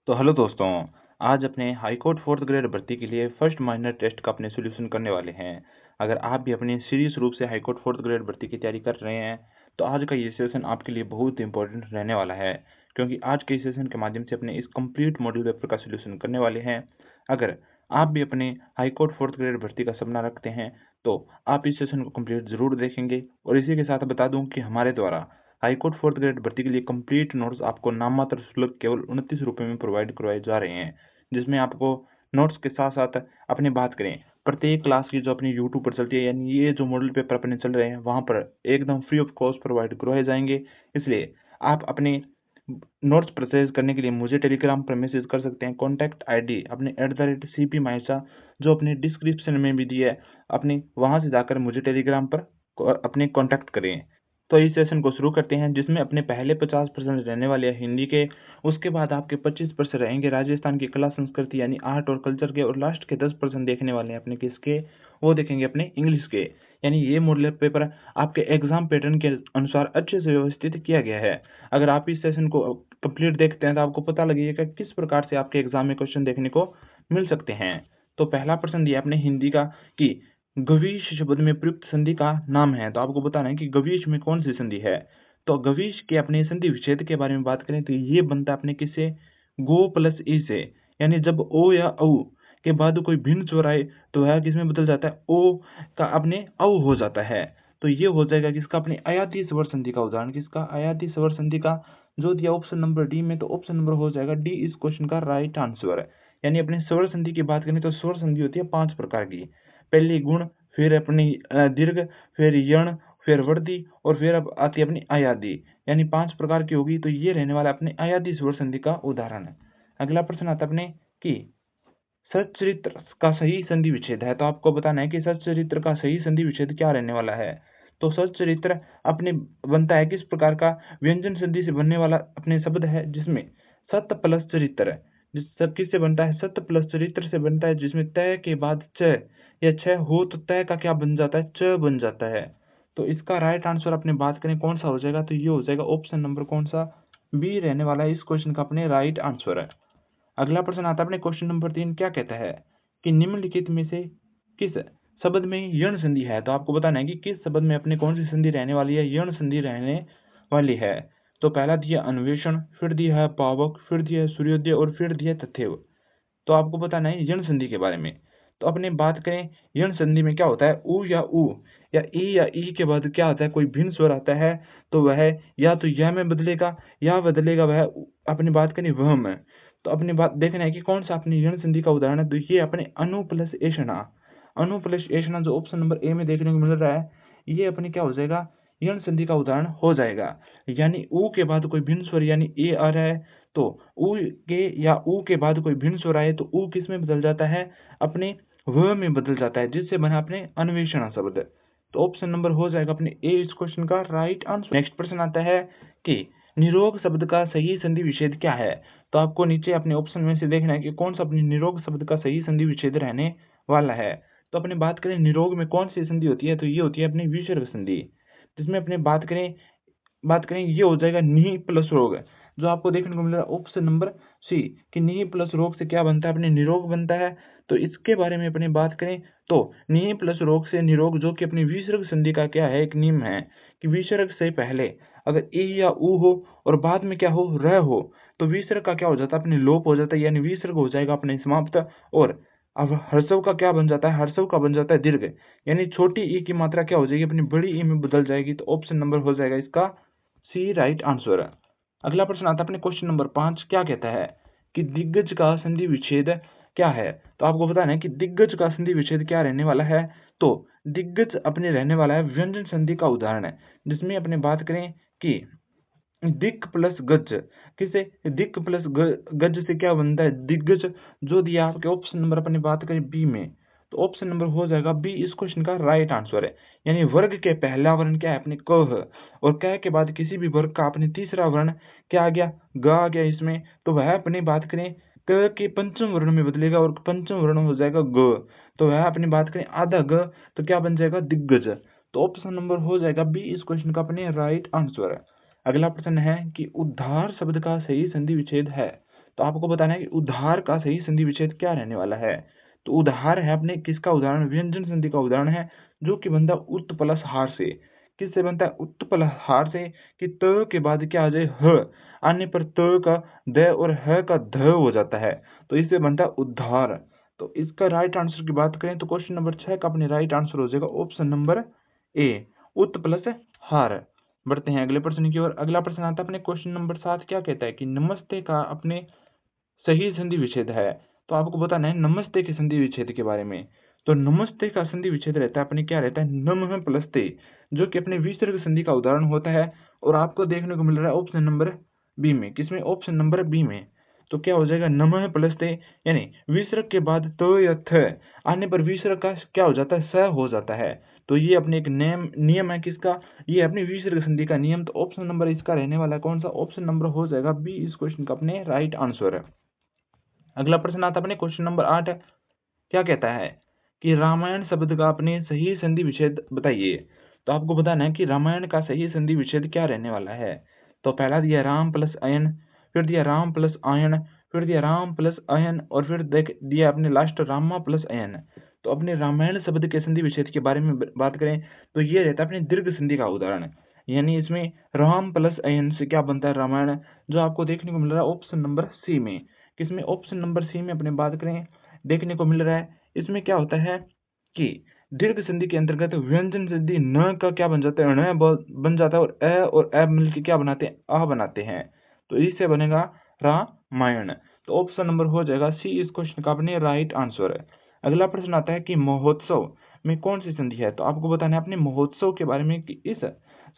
तो हेलो दोस्तों, आज अपने हाई कोर्ट 4th ग्रेड भर्ती के लिए फर्स्ट माइनर टेस्ट का अपने सॉल्यूशन करने वाले हैं। अगर आप भी अपनी सीरियस रूप से हाई कोर्ट 4th ग्रेड भर्ती की तैयारी कर रहे हैं, तो आज का ये सेशन आपके लिए बहुत इंपॉर्टेंट रहने वाला है, क्योंकि आज के इस सेशन के माध्यम से अपने इस कंप्लीट मॉड्यूल पेपर का सॉल्यूशन करने वाले हैं। अगर आप भी अपने हाई कोर्ट 4th ग्रेड भर्ती का सपना रखते हैं, तो आप इस सेशन को कंप्लीट जरूर देखेंगे। और इसी के साथ बता दूं कि हमारे द्वारा हाईकोर्ट 4th ग्रेड भर्ती के लिए कंप्लीट नोट्स आपको नाममात्र शुल्क केवल 29 रुपये में प्रोवाइड करवाए जा रहे हैं, जिसमें आपको नोट्स के साथ साथ अपनी बात करें प्रत्येक क्लास की जो अपनी यूट्यूब पर चलती है, यानी ये जो मॉडल पेपर अपने चल रहे हैं वहां पर एकदम फ्री ऑफ कॉस्ट प्रोवाइड करवाए जाएंगे। इसलिए आप अपने नोट्स परचेज करने के लिए मुझे टेलीग्राम पर मैसेज कर सकते हैं। कॉन्टैक्ट आईडी अपने @CP मायसा जो अपने डिस्क्रिप्शन में भी दी है, अपने वहां से जाकर मुझे टेलीग्राम पर अपने कॉन्टैक्ट करें। तो इस सेशन को शुरू करते हैं, जिसमें अपने पहले 50% रहने वाले हैं हिंदी के, उसके बाद आपके 25% रहेंगे राजस्थान की कला संस्कृति यानी आर्ट और कल्चर के, और लास्ट के 10% देखने वाले हैं अपने किसके, वो देखेंगे अपने इंग्लिश के। यानी ये मॉडल पेपर आपके एग्जाम पैटर्न के अनुसार अच्छे से व्यवस्थित किया गया है। अगर आप इस सेशन को कंप्लीट देखते हैं तो आपको पता लगेगा किस प्रकार से आपके एग्जाम में क्वेश्चन देखने को मिल सकते हैं। तो पहला प्रश्न दिया आपने हिंदी का कि गवीश शब्द में प्रयुक्त संधि का नाम है, तो आपको बताना है कि गवीश में कौन सी संधि है। तो गवीश के अपने संधि विच्छेद के बारे में बात करें तो ये बनता है अपने किससे, गो प्लस ई से। यानी जब ओ या औ के बाद कोई भिन्न स्वर आए तो वह किसमें बदल जाता है, ओ का अपने औ हो जाता है। तो ये हो जाएगा किसका, अपने अयाती स्वर संधि का उदाहरण, किसका, अयाती स्वर संधि का, जो दिया ऑप्शन नंबर डी में। तो ऑप्शन नंबर हो जाएगा डी इस क्वेश्चन का राइट आंसर है। यानी अपने स्वर संधि की बात करें तो स्वर संधि होती है 5 प्रकार की। पहली गुण, फिर अपनी दीर्घ, फिर यण, फिर वर्दी, और फिर अब आती है अपनी अयादी। यानी 5 प्रकार की होगी। तो ये रहने वाला अपने अयादी स्वर संधि का उदाहरण है। अगला प्रश्न आता है अपने कि सच्चरित्र का सही संधि विच्छेद है। तो आपको बताना है कि सच्चरित्र का सही संधि विच्छेद क्या रहने वाला है। तो सच्चरित्र अपने बनता है किस प्रकार का, व्यंजन संधि से बनने वाला अपने शब्द है, जिसमें सत्य प्लस चरित्र, जिस सब किससे बनता है, सत्य प्लस चरित्र से बनता है, जिसमें तय के बाद च या छ हो तो तय का क्या बन जाता है, च बन जाता है। तो इसका राइट आंसर अपने बात करें कौन सा हो जाएगा, तो ये हो जाएगा ऑप्शन नंबर कौन सा, बी रहने वाला है इस क्वेश्चन का अपने राइट आंसर है। अगला प्रश्न आता है अपने क्वेश्चन नंबर 3, क्या कहता है कि निम्नलिखित में से किस शब्द में यण संधि है। तो आपको बताना है कि किस शब्द में अपने कौन सी संधि रहने वाली है, यण संधि रहने वाली है। तो पहला दिया अन्वेषण, फिर दिया है पावक, फिर दिया है सूर्योदय, और फिर दिया है तथैव। तो आपको बताना है यण संधि के बारे में। तो अपने बात करें यण संधि में क्या होता है, उ या ई के बाद क्या आता है, कोई भिन्न स्वर आता है, तो वह या तो यह में बदलेगा या बदलेगा वह अपनी बात करें वह में। तो अपनी बात देखना है कि कौन सा अपनी यण संधि का उदाहरण है। तो ये अपने अनु प्लस ऐषणा, अनु प्लस ऐषणा जो ऑप्शन नंबर ए में देखने को मिल रहा है, ये अपने क्या हो जाएगा, यण संधि का उदाहरण हो जाएगा। यानी उ के बाद कोई भिन्न स्वर यानी ए आ रहा है, तो उ के या उ के बाद कोई भिन्न स्वर आए तो उ किस में बदल जाता है, अपने व में बदल जाता है, जिससे बना अपने अन्वेषण शब्द। तो ऑप्शन नंबर हो जाएगा अपने ए इस क्वेश्चन का राइट आंसर। नेक्स्ट प्रश्न आता है कि निरोग शब्द का सही संधि विच्छेद क्या है। तो आपको नीचे अपने ऑप्शन में से देखना है कि कौन सा अपने निरोग शब्द का सही संधि विच्छेद रहने वाला है। तो अपने बात करें निरोग में कौन सी संधि होती है, तो ये होती है अपनी विसर्ग संधि, जिसमें अपने बात करें ये हो जाएगा नी प्लस रोग, जो आपको देखने को मिल रहा है ऑप्शन नंबर सी कि नी प्लस रोग से क्या बनता है, अपने निरोग बनता है। तो इसके बारे में अपने बात करें तो नी प्लस रोग से निरोग, जो कि अपनी विसर्ग संधि का क्या है, एक नियम है कि विसर्ग से पहले अगर ए या उ हो और बाद में क्या हो, र हो, तो विसर्ग का क्या हो जाता है, अपने लोप हो जाता है, यानी विसर्ग हो जाएगा अपने समाप्त। और अब हर्षव का क्या बन जाता है, हर्षव का बन जाता है दीर्घ, यानी छोटी ई की मात्रा क्या हो जाएगी, अपनी बड़ी ई में बदल जाएगी। तो ऑप्शन नंबर हो जाएगा इसका सी राइट आंसर है। अगला प्रश्न आता है अपने क्वेश्चन नंबर 5, क्या कहता है कि दिग्गज का संधि विच्छेद क्या है। तो आपको बताना है कि दिग्गज का संधि विच्छेद क्या रहने वाला है। तो दिग्गज अपने रहने वाला है व्यंजन संधि का उदाहरण है, जिसमें अपने बात करें कि दिक प्लस गज, किसे, दिक प्लस गज से क्या बनता है, दिग्गज, जो दिया आपके ऑप्शन नंबर अपनी बात करें बी में। तो ऑप्शन नंबर हो जाएगा बी इस क्वेश्चन का राइट आंसर है। यानी वर्ग के पहला वर्ण क्या है, अपने क है, और क के बाद किसी भी वर्ग का अपने तीसरा वर्ण क्या आ गया, ग आ गया इसमें, तो वह अपनी बात करें क के पंचम वर्ण में बदलेगा और पंचम वर्ण हो जाएगा ग। तो वह अपनी बात करें आधा ग, तो क्या बन जाएगा, दिग्गज। तो ऑप्शन नंबर हो जाएगा बी इस क्वेश्चन का अपने राइट आंसर है। अगला प्रश्न है कि उद्धार शब्द का सही संधि विच्छेद है। तो आपको बताना है कि उधार का सही संधि विच्छेद क्या रहने वाला है। तो उधार है अपने किसका उदाहरण, व्यंजन संधि का उदाहरण है, जो कि बनता है उत प्लस हार से। किससे बनता है, उत प्लस हार से, कि त के बाद क्या आ जाए ह, आने पर त का द और ह का ध हो जाता है, तो इससे बनता है उद्धार। तो इसका राइट आंसर की बात करें तो क्वेश्चन नंबर 6 का अपने राइट आंसर हो जाएगा ऑप्शन नंबर ए, उत प्लस हार। बढ़ते हैं अगले प्रश्न की ओर। अगला प्रश्न आता है अपने क्वेश्चन नंबर 7, क्या कहता है कि नमस्ते का अपने सही संधि विच्छेद है। तो आपको बताना है नमस्ते के संधि विच्छेद के बारे में। तो नमस्ते का संधि विच्छेद रहता है अपने क्या रहता है, नमः प्लस ते, जो कि अपने विसर्ग संधि का उदाहरण होता है, और आपको देखने को मिल रहा है ऑप्शन नंबर बी में। किसमें, ऑप्शन नंबर बी में। तो क्या हो जाएगा, नमः प्लस ते, यानी विसर्ग के बाद तो या थ आने पर विसर्ग का क्या हो जाता है, स हो जाता है। तो ये अपने एक नियम है किसका, ये अपनी विसर्ग संधि का नियम। तो ऑप्शन नंबर इसका रहने वाला है कौन सा, ऑप्शन नंबर हो जाएगा बी इस क्वेश्चन का अपने राइट आंसर है। अगला प्रश्न आता है अपने क्वेश्चन नंबर 8, क्या कहता है कि रामायण शब्द का अपने सही संधि विच्छेद बताइए। तो आपको बताना है कि रामायण का सही संधि विच्छेद क्या रहने वाला है। तो पहला दिया राम प्लस अयन, फिर दिया राम प्लस आयन, फिर दिया राम प्लस अयन, और फिर देख दिया अपने लास्ट रामा प्लस अयन। तो अपने रामायण शब्द के संधि विच्छेद के बारे में बात करें तो ये रहता है अपने दीर्घ संधि का उदाहरण, यानी इसमें राम प्लस अयन से क्या बनता है, रामायण, जो आपको देखने को मिल रहा है ऑप्शन नंबर सी में। किसमें, ऑप्शन नंबर सी में अपने बात करें देखने को मिल रहा है। इसमें क्या होता है कि दीर्घ संधि के अंतर्गत व्यंजन संधि न का क्या बन जाता है, ण बन जाता है, और अ मिलकर क्या बनाते हैं, आ बनाते हैं। तो इससे बनेगा रामायण। तो ऑप्शन नंबर हो जाएगा सी इस क्वेश्चन का अपने राइट आंसर है। अगला प्रश्न आता है कि महोत्सव में कौन सी संधि है। तो आपको बताना है अपने महोत्सव के बारे में कि इस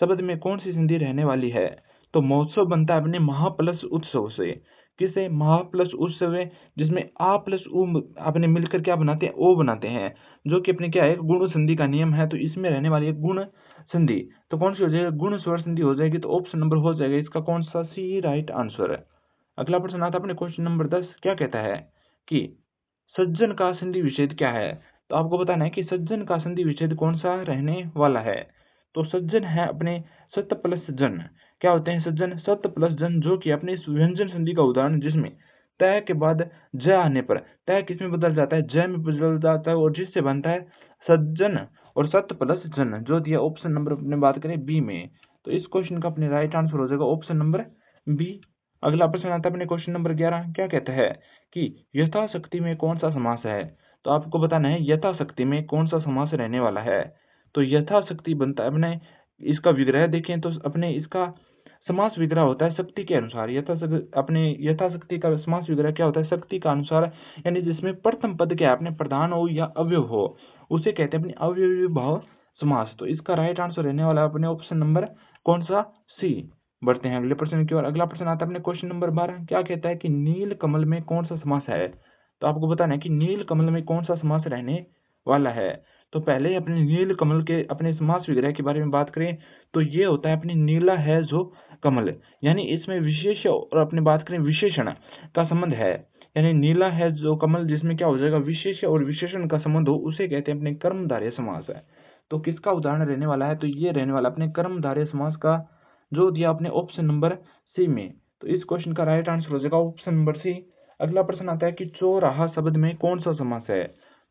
शब्द में कौन सी संधि रहने वाली है। तो महोत्सव बनता है अपने महा प्लस उत्सव से। किसे, महा प्लस उत्सव है, जिसमें आ प्लस उ अपने मिलकर क्या बनाते हैं, ओ बनाते हैं, जो कि अपने क्या है, गुण संधि का नियम है। तो इसमें रहने वाली है गुण संधि। तो कौन सी हो जाएगी, गुण स्वर संधि हो जाएगी। तो ऑप्शन नंबर हो जाएगा इसका कौन सा, सी राइट आंसर है। अगला प्रश्न आता है अपने क्वेश्चन नंबर 10, क्या कहता है कि सज्जन का संधि विच्छेद क्या है। तो आपको बताना है कि सज्जन का संधि विच्छेद कौन सा रहने वाला है। तो सज्जन है अपने सत प्लस जन। क्या होते हैं सज्जन, सत प्लस जन, जो कि अपने इस व्यंजन संधि का उदाहरण, जिसमें तय के बाद ज आने पर तय किस में बदल जाता है, ज में बदल जाता है, और जिससे बनता है सज्जन और सत प्लस जन, जो दिया ऑप्शन नंबर अपने बात करें बी में। तो इस क्वेश्चन का अपने राइट आंसर हो जाएगा ऑप्शन नंबर बी। अगला प्रश्न आता है अपने क्वेश्चन नंबर 11, क्या कहता है कि यथाशक्ति में कौन सा समास है। तो आपको बताना है यथाशक्ति में कौन सा समास रहने वाला है। तो यथाशक्ति बनता है अपने, इसका विग्रह देखें तो अपने इसका समास विग्रह होता है शक्ति के अनुसार। अपने यथाशक्ति का समास विग्रह क्या होता है, शक्ति का अनुसार, यानी जिसमें प्रथम पद क्या है, अपने प्रधान हो या अवयव हो, उसे कहते हैं अपने अवयवी भाव समास। तो इसका राइट आंसर रहने वाला है अपने ऑप्शन नंबर कौन सा, सी। बढ़ते हैं अगले प्रश्न की ओर। अगला प्रश्न आता है अपने क्वेश्चन नंबर 12, क्या कहता है कि नील कमल में कौन सा समास है। तो आपको बताना है कि नील कमल में कौन सा समास रहने वाला है। तो पहले अपने नील कमल के अपने समास विग्रह के बारे में बात करें तो ये होता है अपनी नीला है जो कमल, यानी इसमें विशेष और अपने बात करें विशेषण का संबंध है। यानी नीला है जो कमल, जिसमें क्या हो जाएगा, विशेष और विशेषण का संबंध हो, उसे कहते हैं अपने कर्मधारय समास है। तो किसका उदाहरण रहने वाला है, तो ये रहने वाला अपने कर्मधारय समास का, जो दिया अपने ऑप्शन नंबर सी में। तो इस क्वेश्चन का राइट आंसर हो जाएगा ऑप्शन नंबर सी। अगला प्रश्न आता है कि चौराहा शब्द में कौन सा समास है।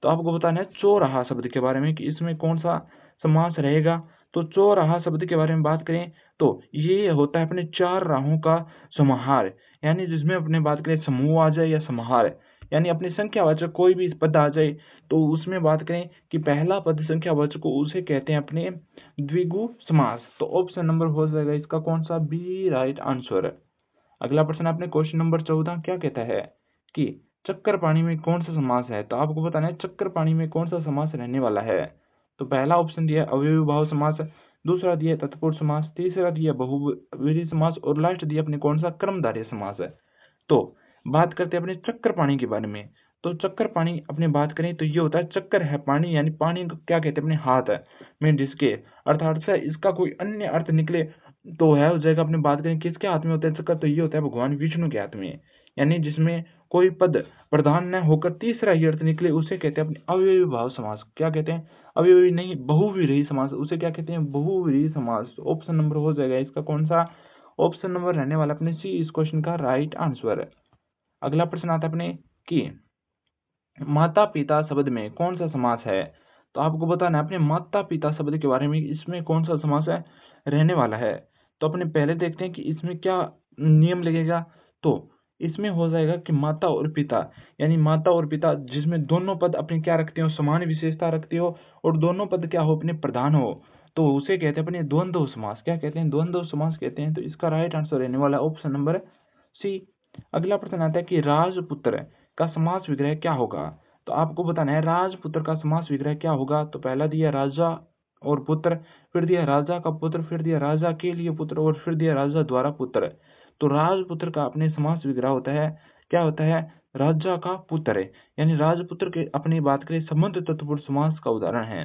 तो आपको बताना है चौराहा शब्द के बारे में कि इसमें कौन सा समास रहेगा। तो चौराहा शब्द के बारे में बात करें तो ये होता है अपने चार राहों का समाहार, यानी जिसमें अपने बात करें समूह आ जाए या समाहार, यानी अपनी संख्यावाचक कोई भी पद आ जाए तो उसमें बात करें कि पहला पद संख्यावाचक को, उसे कहते हैं अपने द्विगु समास। तो ऑप्शन नंबर हो जाएगा इसका कौन सा, बी राइट आंसर। अगला प्रश्न आपने क्वेश्चन नंबर 14, क्या कहता है कि चक्कर पानी में कौन सा समास है। तो आपको बताना है चक्कर पानी में कौन सा समास रहने वाला है। तो पहला ऑप्शन दिया अवयवी भाव समास, दूसरा दिया तत्पुरुष समास, तीसरा दिया बहुव्रीहि समास, और लास्ट दिया अपने कौन सा, कर्मधारय समास है। तो बात करते हैं अपने चक्कर पानी के बारे में। तो चक्कर पानी अपने बात करें तो ये होता है, चक्कर है पानी, यानी पानी को क्या कहते हैं अपने हाथ में जिसके अर्थात से इसका कोई अन्य अर्थ निकले तो है हो जाएगा। अपने बात करें किसके हाथ में होता है चक्कर, तो ये होता है भगवान विष्णु के हाथ में, यानी जिसमें कोई पद प्रधान न होकर तीसरा ही अर्थ निकले, उसे कहते हैं अपने अवयवी भाव समास। क्या कहते हैं, अवयवी नहीं, बहुव्रीहि समास, उसे क्या कहते हैं, बहुव्रीहि समास। ऑप्शन नंबर हो जाएगा इसका कौन सा, ऑप्शन नंबर रहने वाला अपने सी इस क्वेश्चन का राइट आंसर है। अगला प्रश्न आता है अपने कि माता पिता शब्द में कौन सा समास है। तो आपको बताना है अपने माता पिता शब्द के बारे में, इसमें कौन सा समास है रहने वाला है। तो अपने पहले देखते हैं कि इसमें क्या नियम लगेगा। तो इसमें हो जाएगा कि माता और पिता, यानी माता और पिता जिसमें दोनों पद अपने क्या रखते हो, समान विशेषता रखते हो, और दोनों पद क्या हो अपने प्रधान हो, तो उसे कहते हैं अपने द्वंद्व समास। क्या कहते हैं? द्वंद्व समास कहते हैं। तो इसका राइट आंसर रहने वाला है ऑप्शन नंबर सी। अगला प्रश्न आता है कि राजपुत्र का समास विग्रह क्या होगा। तो आपको बताना है राजपुत्र का समास विग्रह क्या होगा। तो पहला दिया राजा और पुत्र, फिर दिया राजा का पुत्र, फिर दिया राजा के लिए पुत्र, और फिर दिया राजा द्वारा पुत्र। तो राजपुत्र का अपने समास विग्रह होता है, क्या होता है? राजा का पुत्र। यानी राजपुत्र के अपनी बात करें संबंध तत्पुरुष समास का उदाहरण है।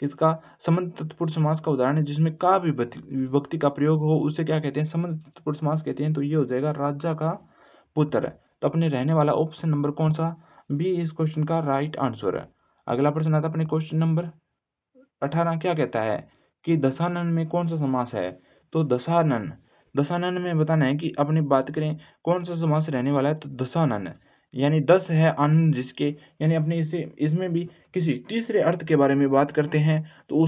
किसका? संबंध तत्पुरुष समास का उदाहरण है, जिसमें का विभक्ति का प्रयोग हो उसे क्या कहते हैं? संबंध तत्पुरुष समास कहते हैं। तो ये हो जाएगा राजा का पुत्र। तो अपने रहने वाला ऑप्शन नंबर कौन सा? बी इस क्वेश्चन का राइट आंसर है। अगला प्रश्न आता है अपने क्वेश्चन नंबर 18। क्या कहता है कि दशानन में कौन सा समास है। तो दशानन, दशानन में बताना है कि अपनी बात करें कौन सा समास रहने वाला है। तो दशानन यानी 10 है आनंद जिसके, यानी अपने इसे इसमें भी किसी तीसरे अर्थ के बारे में बात करते हैं तो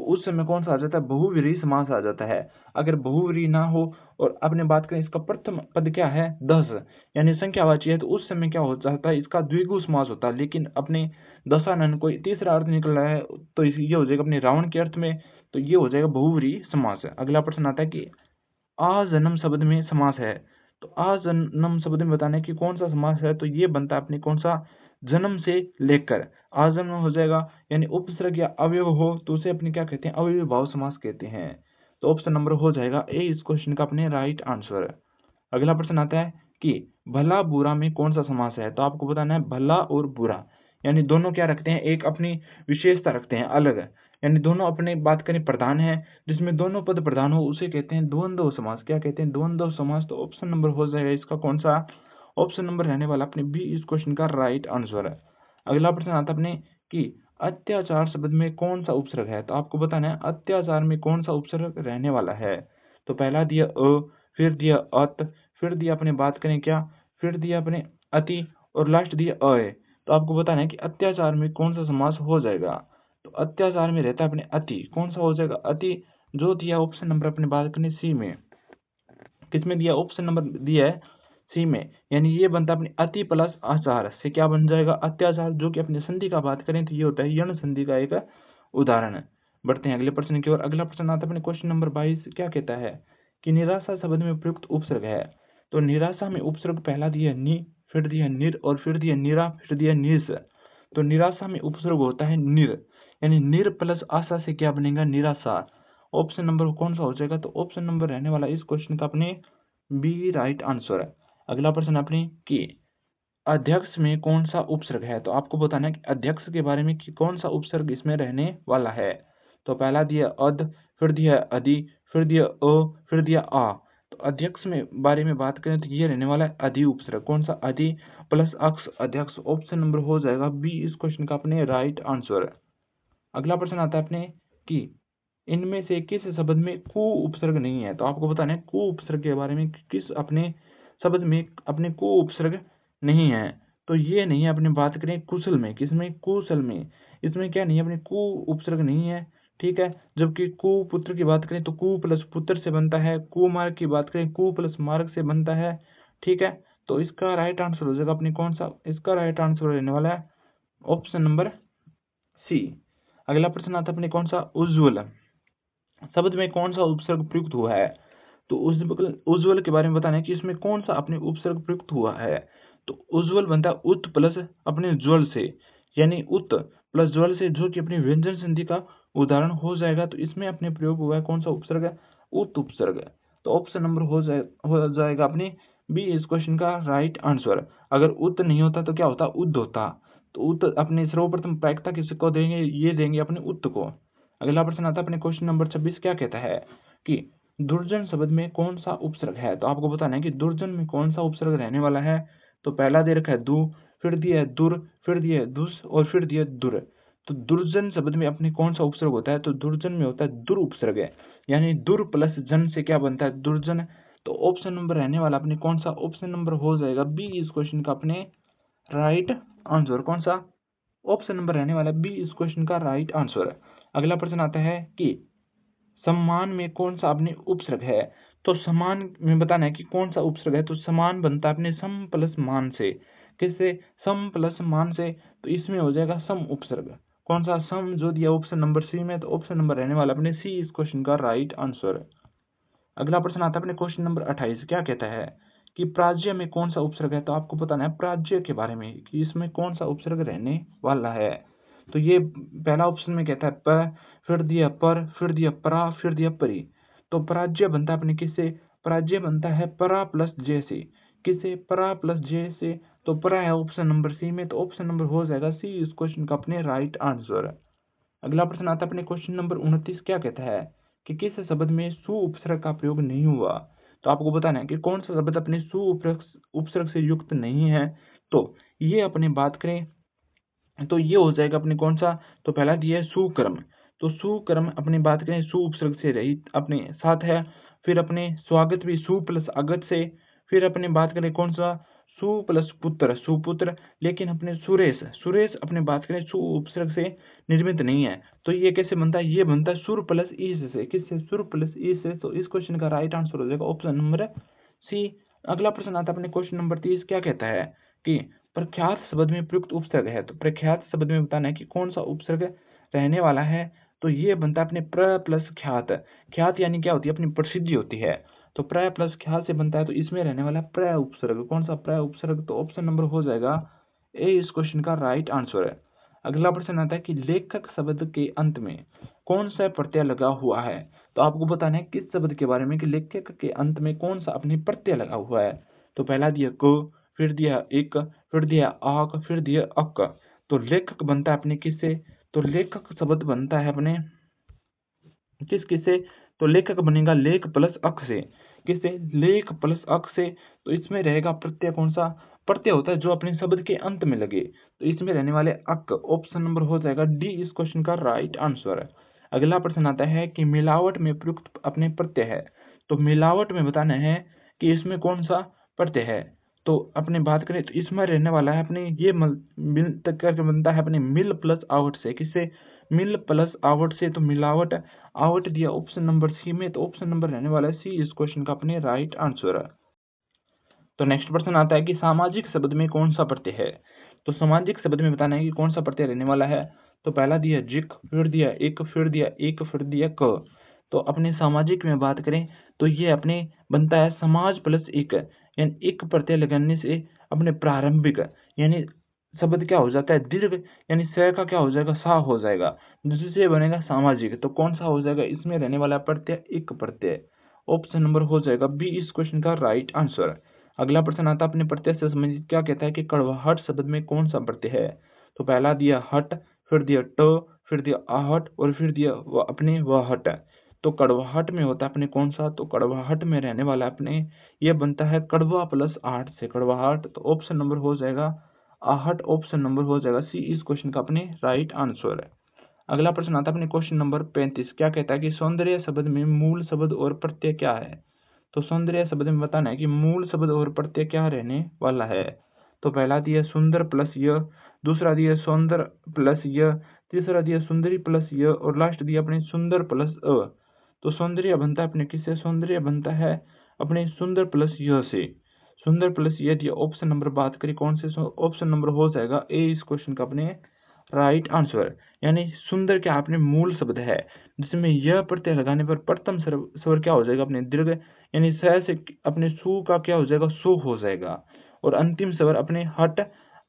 उस समय कौन सा आ जाता है? बहुव्रीहि समास आ जाता है। अगर बहुव्रीहि ना हो और अपने बात करें इसका प्रथम पद क्या है? 10 यानी संख्यावाची है, तो उस समय क्या हो जाता है? इसका द्विगु समास होता है। लेकिन अपने दशानन कोई तीसरा अर्थ निकल रहा है तो ये हो जाएगा अपने रावण के अर्थ में, तो ये हो जाएगा बहुव्रीहि समास। अगला प्रश्न आता है कि आजन्म शब्द में समास है। तो आजन्म शब्द में बताने की कौन सा समास है। तो ये बनता है अपने कौन सा? जन्म से लेकर आजन्म हो जाएगा, यानी उपसर्ग या अवयव हो तो उसे अपने क्या कहते हैं? अव्ययीभाव समास कहते हैं। तो ऑप्शन नंबर हो जाएगा ए इस क्वेश्चन का अपने राइट आंसर। अगला प्रश्न आता है कि भला बुरा में कौन सा समास है। तो आपको बताना है भला और बुरा, यानी दोनों क्या रखते हैं? एक अपनी विशेषता रखते हैं अलग, यानी दोनों अपने बात करें प्रधान है, जिसमें दोनों पद प्रधान हो उसे कहते हैं द्वंद्व समास। क्या कहते हैं? द्वंद्व समास। तो ऑप्शन नंबर हो जाएगा इसका कौन सा? ऑप्शन नंबर रहने वाला अपने बी इस क्वेश्चन का राइट आंसर है। अगला प्रश्न आता है अपने कि अत्याचार शब्द में कौन सा उपसर्ग है। तो आपको बताना है अत्याचार में कौन सा उपसर्ग रहने वाला है। तो पहला दिया अ, फिर दिया अत, फिर दिया अपने बात करें क्या, फिर दिया अपने अति, और लास्ट दिया अ है। तो आपको बताना है कि अत्याचार में कौन सा समास हो जाएगा। तो अत्याचार में रहता है अपने अति, कौन सा हो जाएगा? अति, जो दिया ऑप्शन नंबर अपने बात करें सी में। किसमें दिया? ऑप्शन नंबर दिया है सी में, यानी ये बनता है अपने अति प्लस आचार से क्या बन जाएगा? अत्याचार। जो कि अपने संधि का बात करें तो ये होता है यण संधि का एक उदाहरण। बढ़ते हैं अगले प्रश्न की ओर। अगला प्रश्न आता है अपने क्वेश्चन नंबर 22। क्या कहता है कि निराशा शब्द में प्रयुक्त उपसर्ग है। तो निराशा में उपसर्ग पहला दिया नि, फिर दिया निर, और फिर दिया निरा, फिर दिया निस। तो निराशा में उपसर्ग होता है निर, यानी निर प्लस आशा से क्या बनेगा? निराशा। ऑप्शन नंबर कौन सा हो जाएगा? तो ऑप्शन नंबर रहने वाला इस क्वेश्चन का अपने बी राइट आंसर है। अगला प्रश्न अपने कि अध्यक्ष में कौन सा उपसर्ग है। तो आपको बताना है कि अध्यक्ष के बारे में कि कौन सा उपसर्ग इसमें रहने वाला है। तो पहला दिया अध, फिर दिया अधि, फिर दिया अ, फिर दिया आ। तो अध्यक्ष में बारे में बात करें तो ये रहने वाला है अधि उपसर्ग। कौन सा? अधि प्लस अक्ष अध्यक्ष। ऑप्शन नंबर हो जाएगा बी इस क्वेश्चन का अपने राइट आंसर। अगला प्रश्न आता है अपने कि इनमें से किस शब्द में कु उपसर्ग नहीं है। तो आपको बताना है कु उपसर्ग के बारे में, किस अपने शब्द में अपने कु उपसर्ग नहीं है। तो ये नहीं है अपने बात करें कुशल में, किसमें? कुशल में। इसमें क्या नहीं है? अपने कु उपसर्ग नहीं है, ठीक है। जबकि कु पुत्र की बात करें तो कु प्लस पुत्र से बनता है, कुमार्ग की बात करें कु प्लस मार्ग से बनता है, ठीक है। तो इसका राइट आंसर हो जाएगा अपनी कौन सा? इसका राइट आंसर रहने वाला है ऑप्शन नंबर सी। अगला प्रश्न आता है अपने कौन सा? उज्ज्वल शब्द में कौन सा उपसर्ग प्रयुक्त हुआ है। तो उज्ज्वल के बारे में बताना है कि इसमें कौन सा अपने उपसर्ग प्रयुक्त हुआ है। तो उज्ज्वल बनता है उत प्लस अपने ज्वल से, यानी उत प्लस ज्वल से, जो कि अपनी व्यंजन संधि का उदाहरण हो जाएगा। तो इसमें अपने प्रयोग हुआ है कौन सा उपसर्ग है? उत उपसर्ग। तो ऑप्शन नंबर हो जाएगा अपनी बी इस क्वेश्चन का राइट आंसर। अगर उत नहीं होता तो क्या होता? उद होता। तो उत अपने सर्वप्रथम प्रायिकता किसको देंगे? ये देंगे अपने उत को। अगला प्रश्न आता है अपने क्वेश्चन नंबर 26। क्या कहता है कि दुर्जन शब्द में कौन सा उपसर्ग है। तो आपको बताना है कि दुर्जन में कौन सा उपसर्ग रहने वाला है। तो पहला दे रखा है दु, फिर दिया है दुर, फिर दिया है दुस, और फिर दिया है दुर। तो दुर्जन शब्द में अपने कौन सा उपसर्ग होता है। तो दुर्जन में होता है दुर उपसर्ग है, यानी दुर प्लस जन से क्या बनता है? दुर्जन। तो ऑप्शन नंबर रहने वाला अपने कौन सा, ऑप्शन नंबर हो जाएगा बी इस क्वेश्चन का अपने राइट आंसर। कौन सा, ऑप्शन नंबर रहने वाला बी इस क्वेश्चन का राइट आंसर। अगला प्रश्न आता है कि सम्मान में कौन सा अपने उपसर्ग है। तो सम्मान में बताना है कि कौन सा उपसर्ग है। तो सम्मान बनता है अपने सम प्लस मान से। किससे, सम प्लस मान से। तो इसमें हो जाएगा सम उपसर्ग। कौन सा, सम जो दिया ऑप्शन नंबर सी में, तो ऑप्शन नंबर रहने वाला अपने सी इस क्वेश्चन का राइट आंसर। अगला प्रश्न आता है अपने क्वेश्चन नंबर 28। क्या कहता है कि प्राज्य में कौन सा उपसर्ग है। तो आपको बताना है प्राज्य के बारे में कि इसमें कौन सा उपसर्ग रहने वाला है। तो ये पहला ऑप्शन में कहता है प, फिर दिया पर, फिर दिया परा, फिर दिया परी। तो प्राज्य बनता है अपने किससे, प्राज्य बनता है परा प्लस जे से। किससे, परा प्लस जे से। तो परा है ऑप्शन नंबर सी में, तो ऑप्शन नंबर हो जाएगा सी इस क्वेश्चन का अपने राइट आंसर। अगला प्रश्न आता है अपने क्वेश्चन नंबर 29। क्या कहता है कि किस शब्द में सु उपसर्ग का प्रयोग नहीं हुआ। तो आपको बताना है कि कौन सा शब्द अपने सु उपसर्ग से युक्त नहीं है। तो ये अपने बात करें तो ये हो जाएगा अपने कौन सा, तो पहला दिया है सुकर्म। तो सुकर्म अपनी बात करें सु उपसर्ग से रहित अपने साथ है। फिर अपने स्वागत भी सु प्लस आगत से। फिर अपने बात करें कौन सा, सु प्लस पुत्र, सुपुत्र। लेकिन अपने सुरेश, सुरेश अपने बात करें सु उपसर्ग से निर्मित नहीं है। तो ये कैसे बनता है, ये बनता है सुर प्लस ईस से। किससे, सुर प्लस ईस से। तो इस क्वेश्चन का राइट आंसर हो जाएगा ऑप्शन नंबर सी। अगला प्रश्न आता है अपने क्वेश्चन नंबर 30। क्या कहता है कि प्रख्यात शब्द में प्रयुक्त उपसर्ग है। तो प्रख्यात शब्द में बताना है कि कौन सा उपसर्ग रहने वाला है। तो ये बनता है अपने प्र प्लस ख्यात। ख्यात यानी क्या होती है, अपनी प्रसिद्धि होती है। तो प्र प्लस ख्यात से बनता है, तो इसमें रहने वाला प्र उपसर्ग। कौन सा, प्र उपसर्ग। तो ऑप्शन नंबर हो जाएगा ए इस क्वेश्चन का राइट आंसर है। अगला प्रश्न आता है कि लेखक शब्द के अंत में कौन सा प्रत्यय लगा हुआ है। तो आपको बताना है किस शब्द के बारे में कि लेखक के अंत में कौन सा अपने प्रत्यय लगा हुआ है। तो पहला दिया को, फिर दिया एक, फिर दिया आक, फिर दिया अक। तो लेखक बनता है अपने किससे, तो लेखक शब्द बनता है अपने किस किससे, तो लेखक बनेगा लेख प्लस अक से। किससे, लेख प्लस अक से। तो इसमें रहेगा प्रत्यय कौन सा, प्रत्यय होता है जो अपने शब्द के अंत में लगे। तो इसमें रहने वाले अक, ऑप्शन नंबर हो जाएगा डी इस क्वेश्चन का राइट आंसर है। अगला प्रश्न आता है कि मिलावट में प्रयुक्त अपने प्रत्यय है। तो मिलावट में बताना है कि इसमें कौन सा प्रत्यय है। तो अपने बात करें तो इसमें रहने वाला है अपने ये मिल तक करके बनता है अपने मिल प्लस आवट से। किससे, मिल प्लस आवट से। तो मिलावट, आवट दिया ऑप्शन नंबर सी में, तो ऑप्शन नंबर रहने वाला है सी इस क्वेश्चन का अपने राइट आंसर है। तो नेक्स्ट प्रश्न आता है कि सामाजिक शब्द में कौन सा प्रत्यय है। तो सामाजिक शब्द में बताना है कि कौन सा प्रत्यय रहने वाला है। तो पहला दिया जिक, फिर दिया एक, फिर दिया एक, फिर दिया क। तो अपने सामाजिक में बात करें तो ये अपने बनता है समाज प्लस एक, यानी एक प्रत्यय लगाने से अपने प्रारंभिक यानी शब्द क्या हो जाता है दीर्घ, यानी स का क्या हो जाएगा, सा हो जाएगा, जिससे बनेगा सामाजिक। तो कौन सा हो जाएगा, इसमें रहने वाला प्रत्यय एक प्रत्यय। ऑप्शन नंबर हो जाएगा बी इस क्वेश्चन का राइट आंसर। अगला प्रश्न आता है अपने प्रत्यय से संबंधित। क्या कहता है कि कड़वाहट शब्द में कौन सा प्रत्यय है। तो पहला दिया हट, फिर दिया ट, फिर दिया आहट और फिर दिया अपने वहट। तो कड़वाहट में होता है अपने कौन सा, तो कड़वाहट में रहने वाला अपने ये बनता है कड़वा प्लस आहट से कड़वाहट। तो ऑप्शन नंबर हो जाएगा आहट, ऑप्शन नंबर हो जाएगा सी इस क्वेश्चन का अपने राइट आंसर है। अगला प्रश्न आता है अपने क्वेश्चन नंबर 35। क्या कहता है कि सौंदर्य शब्द में मूल शब्द और प्रत्यय क्या है। तो सौंदर्य शब्द में बताना है कि मूल शब्द और प्रत्यय क्या रहने वाला है। तो पहला दिया सुंदर प्लस य, दूसरा दिया सौंदर प्लस य, तीसरा दिया सुंदरी प्लस य और लास्ट दिया अपने सुंदर प्लस अ। तो सौंदर्य बनता है अपने किससे, सौंदर्य बनता है अपने सुंदर प्लस य से। सुंदर प्लस य दिया ऑप्शन नंबर बात करें कौन से, ऑप्शन नंबर हो जाएगा ए इस क्वेश्चन का अपने राइट आंसर। यानी सुंदर क्या अपने मूल शब्द है जिसमें यह प्रत्यय लगाने पर प्रथम स्वर क्या हो जाएगा अपने दीर्घ, यानी स से अपने सु का क्या हो जाएगा, सु हो जाएगा। और अंतिम स्वर अपने हट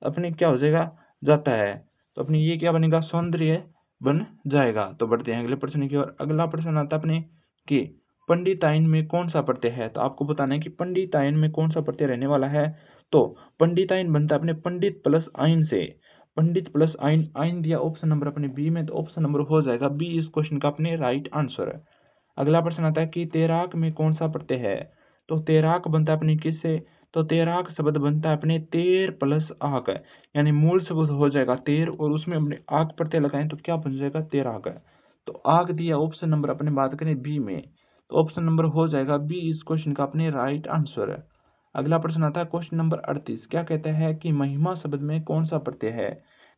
अपने क्या हो जाएगा, जाता है। तो अपने ये क्या बनेगा, सौंदर्य बन जाएगा। तो बढ़ते हैं अगले प्रश्न की ओर। अगला प्रश्न आता है अपने कि पंडिताइन में कौन सा प्रत्यय है। तो आपको बताना है कि पंडिताइन में कौन सा प्रत्यय रहने वाला है। तो पंडिताइन बनता है अपने पंडित प्लस आइन से। पंडित प्लस आइन, आइन दिया ऑप्शन नंबर अपने बी में, तो ऑप्शन नंबर हो जाएगा बी इस क्वेश्चन का अपने राइट आंसर है। अगला प्रश्न आता है कि तैराक में कौन सा प्रत्यय है। तो तैराक बनता है अपने किससे, तो तैराक शब्द बनता है अपने तेर प्लस आक, यानी मूल शब्द हो जाएगा तेर और उसमें अपने आक प्रत्यय लगाएं तो क्या बन जाएगा, तैराक। तो आक दिया ऑप्शन नंबर अपने बात करें बी में, तो ऑप्शन नंबर हो जाएगा बी इस क्वेश्चन का अपने राइट आंसर है। अगला प्रश्न आता है क्वेश्चन नंबर 38। क्या कहता है कि महिमा शब्द में कौन सा प्रत्यय है?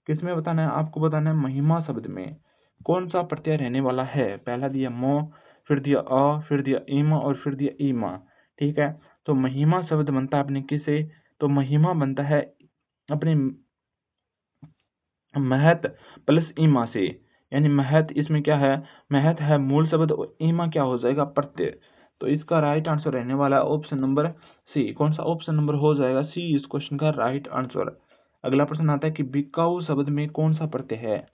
किसमें बताना है? आपको बताना है महिमा शब्द में कौन सा प्रत्यय रहने वाला है। पहला दिया मो, फिर दिया अ, फिर दिया ईमा और फिर दिया ईमा। ठीक है, तो महिमा शब्द बनता है अपने किसे? तो महिमा बनता है अपने महत प्लस ईमा से, यानी महत इसमें क्या है? महत है मूल शब्द और ईमा क्या हो जाएगा? प्रत्यय। तो इसका राइट आंसर रहने वाला है ऑप्शन नंबर सी। कौन सा ऑप्शन नंबर हो जाएगा? सी इस क्वेश्चन का राइट आंसर। अगला प्रश्न आता है कि बिकाऊ शब्द में कौन सा प्रत्यय है?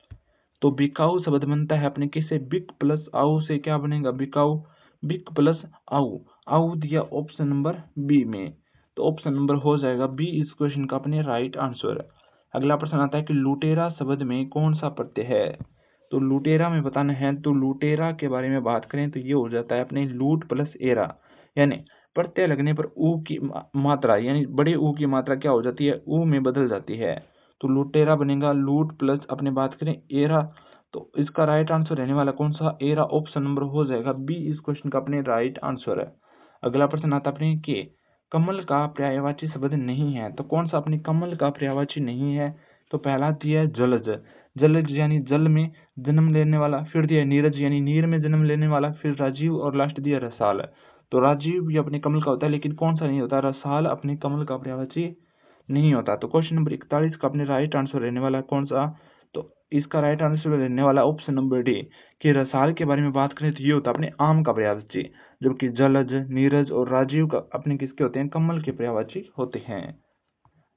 तो बिकाऊ शब्द बनता है अपने किससे? बिक प्लस आऊ से। क्या बनेगा? बिकाऊ, बिक प्लस आऊ। आऊ दिया ऑप्शन नंबर बी में, तो ऑप्शन नंबर हो जाएगा बी इस क्वेश्चन का अपने राइट आंसर। अगला प्रश्न आता है कि लुटेरा शब्द में कौन सा प्रत्यय है? तो लुटेरा में बताना है, तो लुटेरा के बारे में बात करें तो ये हो जाता है अपने लूट प्लस एरा, यानी प्रत्यय लगने पर ऊ की मात्रा, यानी बड़े ऊ की मात्रा क्या हो जाती है? ऊ में बदल जाती है। तो लुटेरा बनेगा लूट प्लस अपने बात करें एरा, तो इसका राइट आंसर रहने वाला कौन सा? एरा। ऑप्शन नंबर हो जाएगा बी इस क्वेश्चन का अपने राइट आंसर है। अगला प्रश्न आता है अपने के कमल का पर्यायवाची शब्द नहीं है, तो कौन सा अपने कमल का पर्यायवाची नहीं है? तो पहला दिया है जलज, जलज यानी जल में जन्म लेने वाला, फिर दिया नीरज यानी नीर में जन्म लेने वाला, फिर राजीव और लास्ट दिया रसाल। तो राजीव भी अपने कमल का होता है, लेकिन कौन सा नहीं होता? रसाल अपने कमल का पर्यायवाची नहीं होता। तो क्वेश्चन नंबर 41 का अपने राइट आंसर रहने वाला है कौन सा? तो इसका राइट आंसर रहने वाला ऑप्शन नंबर डी कि रसाल के बारे में बात करें तो ये होता है अपने आम का पर्यायवाची, जबकि जलज, नीरज और राजीव का अपने किसके होते हैं? कमल के पर्यायवाची होते हैं।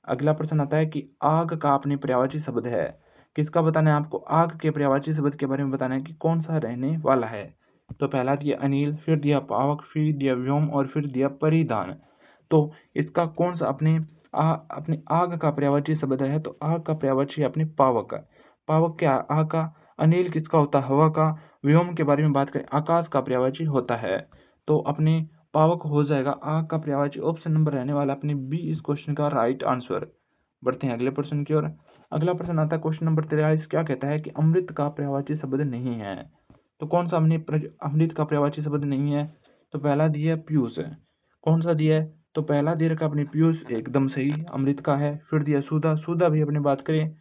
अगला प्रश्न आता है कि आग का अपने पर्यायवाची शब्द है। किसका बताना है आपको? आग के पर्यायवाची शब्द के बारे में बताना है कि कौन सा रहने वाला है। तो पहला दिया अनिल, फिर दिया पावक, फिर दिया व्योम और फिर दिया परिधान। तो इसका कौन सा अपने आग का पर्यायवाची शब्द है? तो आग का पर्यायवाची अपने पावक। पावक क्या? आग का। अनिल किसका होता है? हवा का। व्योम के बारे में बात करें, आकाश का पर्यायवाची होता है। तो अपने पावक हो जाएगा आग का पर्यायवाची। ऑप्शन नंबर रहने वाला अपने बी इस क्वेश्चन का राइट आंसर। बढ़ते हैं अगले प्रश्न की ओर। अगला प्रश्न आता है क्वेश्चन नंबर 43। क्या कहता है कि अमृत का पर्यायवाची शब्द नहीं है? तो कौन सा अमृत का पर्यायवाची शब्द नहीं है? तो पहला दिया है पीयूष। कौन सा दिया है? तो पहला दे रखा अपने पीयूष, एकदम सही, अमृत का है। फिर दिया सुधा, सुधा भी अपने बात करें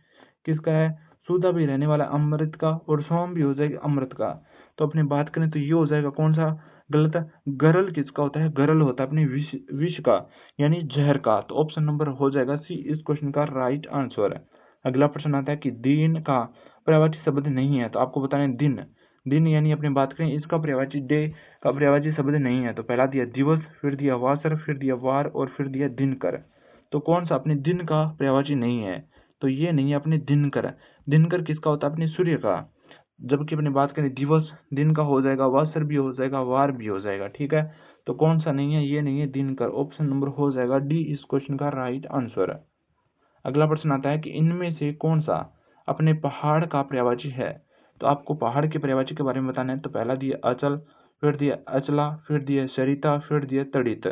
किसका है? सुधा भी रहने वाला अमृत का, और सोम भी हो जाएगा अमृत का। तो अपने बात करें तो ये हो जाएगा कौन सा? गलत है। गरल किसका होता है? गरल होता है अपने विष विष का, यानी जहर का। तो ऑप्शन नंबर हो जाएगा सी इस क्वेश्चन का राइट आंसर है। अगला प्रश्न आता है कि दिन का पर्यायवाची शब्द नहीं है, तो आपको बताना है दिन। दिन यानी अपने बात करें इसका पर्यायवाची डे का पर्यायवाची शब्द नहीं है। तो पहला दिया दिवस, फिर दिया वासर, फिर दिया वार और फिर दिया दिनकर। तो कौन सा अपने दिन का पर्यायवाची नहीं है? तो ये नहीं है अपने दिनकर। दिनकर किसका होता है? अपने सूर्य का। जबकि अपनी बात करें दिवस, दिन का हो जाएगा, वासर भी हो जाएगा, वार भी हो जाएगा। ठीक है, तो कौन सा नहीं है? ये नहीं है दिनकर। ऑप्शन नंबर हो जाएगा डी इस क्वेश्चन का राइट आंसर है। अगला प्रश्न आता है कि इनमें से कौन सा अपने पहाड़ का पर्यायवाची है? तो आपको पहाड़ के पर्यायवाची के बारे में बताना है। तो पहला दिया अचल, फिर दिया अचला, फिर दिया सरिता, फिर दिया तड़ित।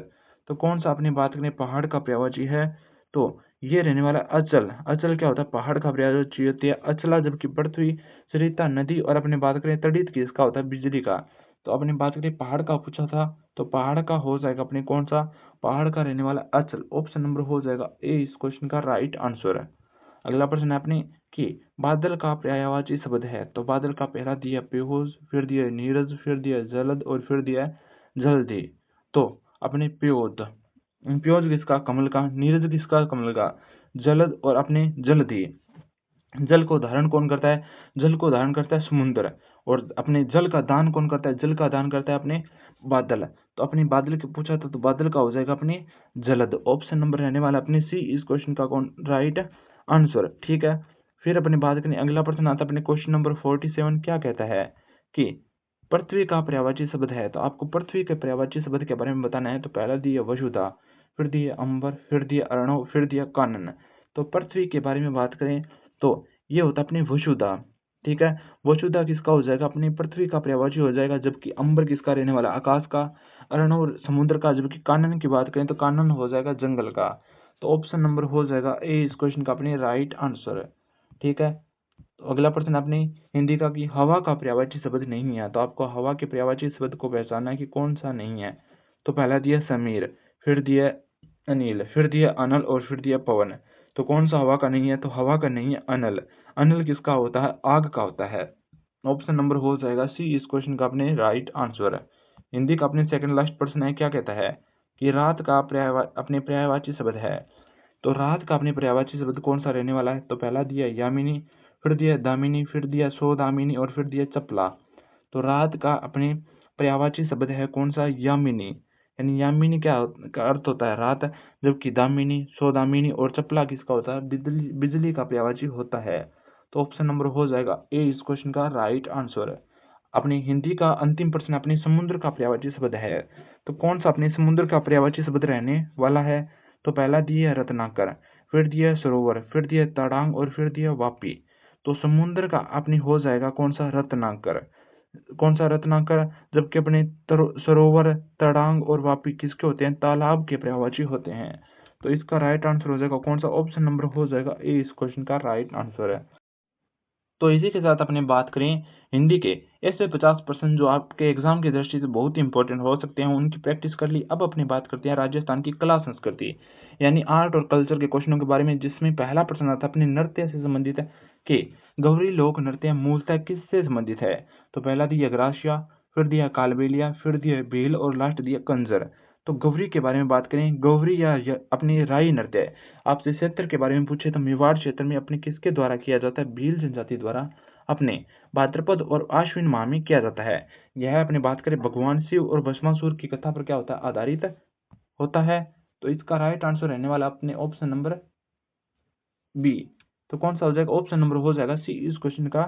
तो कौन सा अपनी बात करें पहाड़ का पर्यायवाची है? तो ये रहने वाला अचल। अचल क्या होता है? पहाड़ का पर्यायवाची होती है अचला, जबकि पृथ्वी, सरिता नदी और अपने बात करें तड़ित किसका होता है? बिजली का। तो अपनी बात करें पहाड़ का पूछा था, तो पहाड़ का हो जाएगा अपने कौन सा? पहाड़ का रहने वाला अचल। ऑप्शन नंबर हो जाएगा ए इस क्वेश्चन का राइट आंसर है। अगला प्रश्न है अपने कि बादल का पर्यायवाची शब्द है। तो बादल का पहला दिया पीयूष, फिर दिया नीरज, फिर दिया जलद और फिर दिया जल्दी। तो अपने पीयूष, पीयूष किसका? कमल का। नीरज किसका? कमल का। जलद और अपने जल्दी, जल को धारण कौन करता है? जल को धारण करता है समुद्र। और अपने जल का दान कौन करता है? जल का दान करता है अपने बादल। तो अपने बादल के पूछा था, तो बादल का हो जाएगा अपने जलद। ऑप्शन नंबर रहने वाला अपने सी इस क्वेश्चन का कौन राइट आंसर। ठीक है, फिर अपनी बात करें अगला प्रश्न आता है अपने क्वेश्चन नंबर 47। क्या कहता है कि पृथ्वी का पर्यायवाची शब्द है? तो आपको पृथ्वी के पर्यायवाची शब्द के बारे में बताना है। तो पहला दिया वसुधा, फिर दिया अंबर, फिर दिया अर्णव, फिर दिया कानन। तो पृथ्वी के बारे में बात करें तो ये होता है अपनी वसुधा। ठीक है, वसुधा किसका हो जाएगा? अपनी पृथ्वी का पर्यायवाची हो जाएगा, जबकि अंबर किसका रहने वाला? आकाश का। अर्णव समुद्र का। जबकि कानन की बात करें तो कानन हो जाएगा जंगल का। तो ऑप्शन नंबर हो जाएगा ए इस क्वेश्चन का अपने राइट आंसर है। ठीक है, तो अगला प्रश्न आपने हिंदी का कि हवा का पर्यायवाची शब्द नहीं है, तो आपको हवा के पर्यायवाची शब्द को पहचानना है कि कौन सा नहीं है। तो पहला दिया समीर, फिर दिया अनिल, फिर दिया अनल और फिर दिया पवन। तो कौन सा हवा का नहीं है? तो हवा का नहीं है अनल। अनल किसका होता है? आग का होता है। ऑप्शन नंबर हो जाएगा सी इस क्वेश्चन का अपने राइट आंसर है। हिंदी का अपने सेकंड लास्ट प्रश्न है, क्या कहता है कि रात का अपने पर्यायवाची शब्द है। तो रात का अपने पर्यायवाची शब्द कौन सा रहने वाला है? तो पहला दिया यामिनी, फिर दिया दामिनी, फिर दिया सौदामिनी और फिर दिया चपला। तो रात का अपने पर्यायवाची शब्द है कौन सा? यामिनी। यानी यामिनी क्या का अर्थ होता है? रात, जबकि दामिनी, सौदामिनी और चपला किसका होता है? बिजली, बिजली का पर्यायवाची होता है। तो ऑप्शन नंबर हो जाएगा ए इस क्वेश्चन का राइट आंसर है। अपनी हिंदी का अंतिम प्रश्न अपने समुद्र का पर्यायवाची शब्द है। तो कौन सा अपने समुद्र का पर्यायवाची शब्द रहने वाला है? तो पहला दिया रत्नाकर, फिर दिया सरोवर, फिर दिया तड़ांग और फिर दिया वापी। तो समुद्र का अपनी हो जाएगा कौन सा? रत्नाकर। कौन सा रत्नाकर? जबकि अपने सरोवर, तड़ांग और वापी किसके होते हैं? तालाब के पर्यायवाची होते हैं। तो इसका राइट आंसर हो जाएगा कौन सा? ऑप्शन नंबर हो जाएगा ए इस क्वेश्चन का राइट आंसर है। तो इसी के साथ अपने बात करें हिंदी के ऐसे 50% जो आपके एग्जाम की दृष्टि से बहुत ही इंपॉर्टेंट हो सकते हैं, उनकी प्रैक्टिस कर ली। अब अपनी बात करते हैं राजस्थान की कला संस्कृति यानी आर्ट और कल्चर के क्वेश्चनों के बारे में, जिसमें पहला प्रश्न आता है अपने नृत्य से संबंधित है कि गौरी लोक नृत्य मूलतः किससे संबंधित है। तो पहला दिया ग्रासिया, फिर दिया कालबेलिया, फिर दिया भील और लास्ट दिया कंजर। तो गौरी के बारे में बात करें, गौरी या अपनी राई नृत्य आपसे क्षेत्र के बारे में पूछे तो मेवाड़ क्षेत्र में अपने किसके द्वारा किया जाता है? भील जनजाति द्वारा अपने भाद्रपद और आश्विन माह में किया जाता है। यह अपने बात करें भगवान शिव और भस्मासुर की कथा पर क्या होता है? आधारित होता है। तो इसका राइट आंसर रहने वाला अपने ऑप्शन नंबर बी। तो कौन सा हो जाएगा? ऑप्शन नंबर हो जाएगा सी इस क्वेश्चन का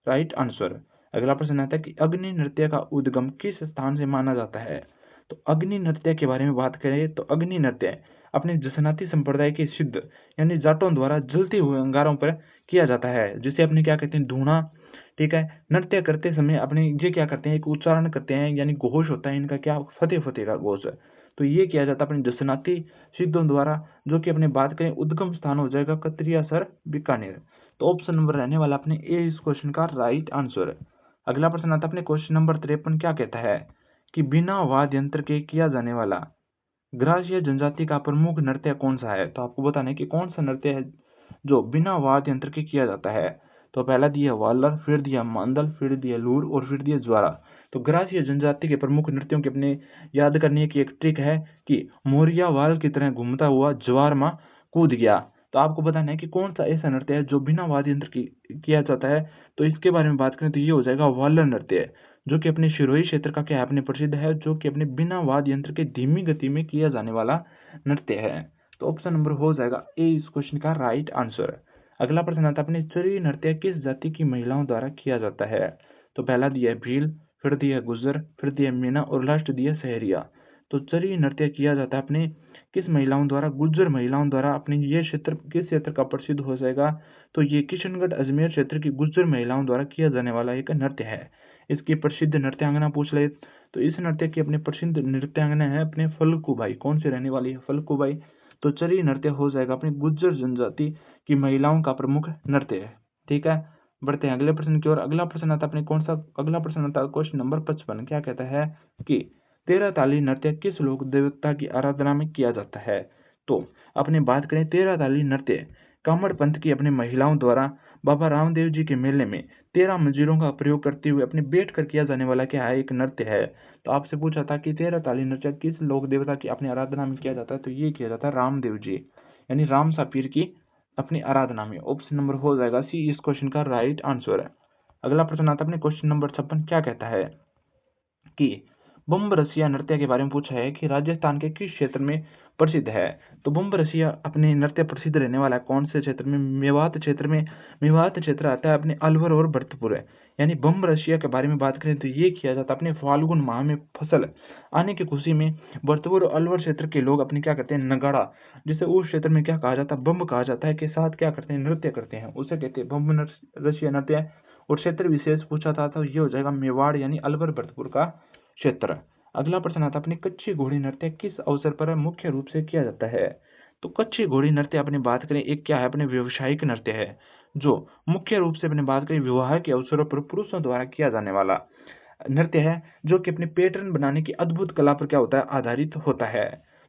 राइट आंसर। अगला प्रश्न आता है कि अग्नि नृत्य का उद्गम किस स्थान से माना जाता है। तो अग्नि नृत्य के बारे में बात करें तो अग्नि नृत्य अपने जसनाती संप्रदाय के सिद्ध यानी जाटों द्वारा जलते हुए अंगारों पर किया जाता है, जिसे अपने क्या कहते हैं? धूना। ठीक है। नृत्य करते समय अपने ये क्या करते हैं? एक उच्चारण करते हैं, यानी घोष होता है इनका, क्या? फतेह फतेह का घोष। तो ये किया जाता है अपने जसनाती सिद्धों द्वारा, जो कि अपने बात करें उद्गम स्थान हो जाएगा कतरियासर बीकानेर। तो ऑप्शन नंबर रहने वाला अपने ए इस क्वेश्चन का राइट आंसर है। अगला प्रश्न आता है अपने क्वेश्चन नंबर 53, क्या कहता है कि बिना वाद्य यंत्र के किया जाने वाला ग्रासीय जनजाति का प्रमुख नृत्य कौन सा है। तो आपको बताना है कि कौन सा नृत्य है जो बिना वाद्य यंत्र के किया जाता है। तो पहला दिया वालर, फिर दिया मांदल, फिर दिया लूर और फिर दिया ज्वारा। तो ग्रासीय जनजाति के प्रमुख नृत्यों के अपने याद करने की एक ट्रिक है कि मोरिया वाल की तरह घूमता हुआ ज्वार में कूद गया। तो आपको बताना है कि कौन सा ऐसा नृत्य है जो बिना वाद्य यंत्र की किया जाता है। तो इसके बारे में बात करें तो ये हो जाएगा वालर नृत्य, जो कि अपने सिरोही क्षेत्र का क्या है? अपने प्रसिद्ध है, जो कि अपने बिना वाद्य यंत्र के धीमी गति में किया जाने वाला नृत्य है। तो ऑप्शन नंबर हो जाएगा ए इस क्वेश्चन का राइट आंसर। अगला प्रश्न आता है अपने चरी नृत्य किस जाति की महिलाओं द्वारा किया जाता है। तो पहला दिया है भील, फिर दिया गुजर, फिर दिया मीना और लास्ट दिया सहरिया। तो चरी नृत्य किया जाता है अपने किस महिलाओं द्वारा? गुज्जर महिलाओं द्वारा। अपने ये क्षेत्र किस क्षेत्र का प्रसिद्ध हो जाएगा? तो ये किशनगढ़ अजमेर क्षेत्र की गुज्जर महिलाओं द्वारा किया जाने वाला एक नृत्य है। इसकी प्रसिद्ध नृत्यांगना पूछ ले तो इस नृत्य की अपने प्रसिद्ध नृत्यांगना है अपने फल्गुबाई। कौन से रहने वाली है? फल्गुबाई। तो चरी नृत्य हो जाएगा अपनी गुज्जर जनजाति की महिलाओं का प्रमुख नृत्य है। ठीक है। बढ़ते हैं अगले प्रश्न की ओर। अगला प्रश्न आता है अपने कौन सा? अगला प्रश्न आता है क्वेश्चन नंबर 55, क्या कहता है कि तेरह ताली नृत्य किस लोक देवता की आराधना में किया जाता है। तो अपने बात करें तेरह ताली नृत्य कामड़ पंथ की अपने महिलाओं द्वारा बाबा रामदेव जी के मेले में 13 मंजीरों का प्रयोग करते हुए अपने बैठ कर किया जाने वाला क्या है? एक नृत्य है। तो आपसे पूछा था कि तेरह ताली नृत्य किस लोक देवता की अपनी आराधना में किया जाता है। तो ये किया जाता है रामदेव जी यानी राम सापीर की अपनी आराधना में। ऑप्शन नंबर हो जाएगा सी इस क्वेश्चन का राइट आंसर है। अगला प्रश्न आता है अपने क्वेश्चन नंबर 56, क्या कहता है कि बम्ब रसिया नृत्य के बारे में पूछा है कि राजस्थान के किस क्षेत्र में प्रसिद्ध है। तो बम्ब रसिया अपने नृत्य प्रसिद्ध रहने वाला है कौन से क्षेत्र में? मेवात क्षेत्र में। मेवात क्षेत्र आता है अपने अलवर और भरतपुर है। यानी बम्ब रसिया के बारे में बात करें तो ये किया जाता है अपने फाल्गुन माह में फसल आने की खुशी में। भरतपुर और अलवर क्षेत्र के लोग अपने क्या करते हैं? नगाड़ा, जिसे उस क्षेत्र में क्या कहा जाता है? बम्ब कहा जाता है, के साथ क्या करते हैं? नृत्य करते हैं, उसे कहते हैं बम्ब रसिया नृत्य। और क्षेत्र विशेष पूछा था तो ये हो जाएगा मेवाड़ यानी अलवर भरतपुर का क्षेत्र। अगला प्रश्न आता है अपनी कच्ची घोड़ी नृत्य किस अवसर पर मुख्य रूप से किया जाता है। तो कच्ची घोड़ी नृत्य अपनी बात करें एक क्या है? अपने व्यावसायिक नृत्य है, जो मुख्य रूप से अपने बात करें विवाह के अवसरों पर पुरुषों द्वारा किया जाने वाला नृत्य है, जो कि अपने पैटर्न बनाने की अद्भुत कला पर क्या होता है, आधारित होता है।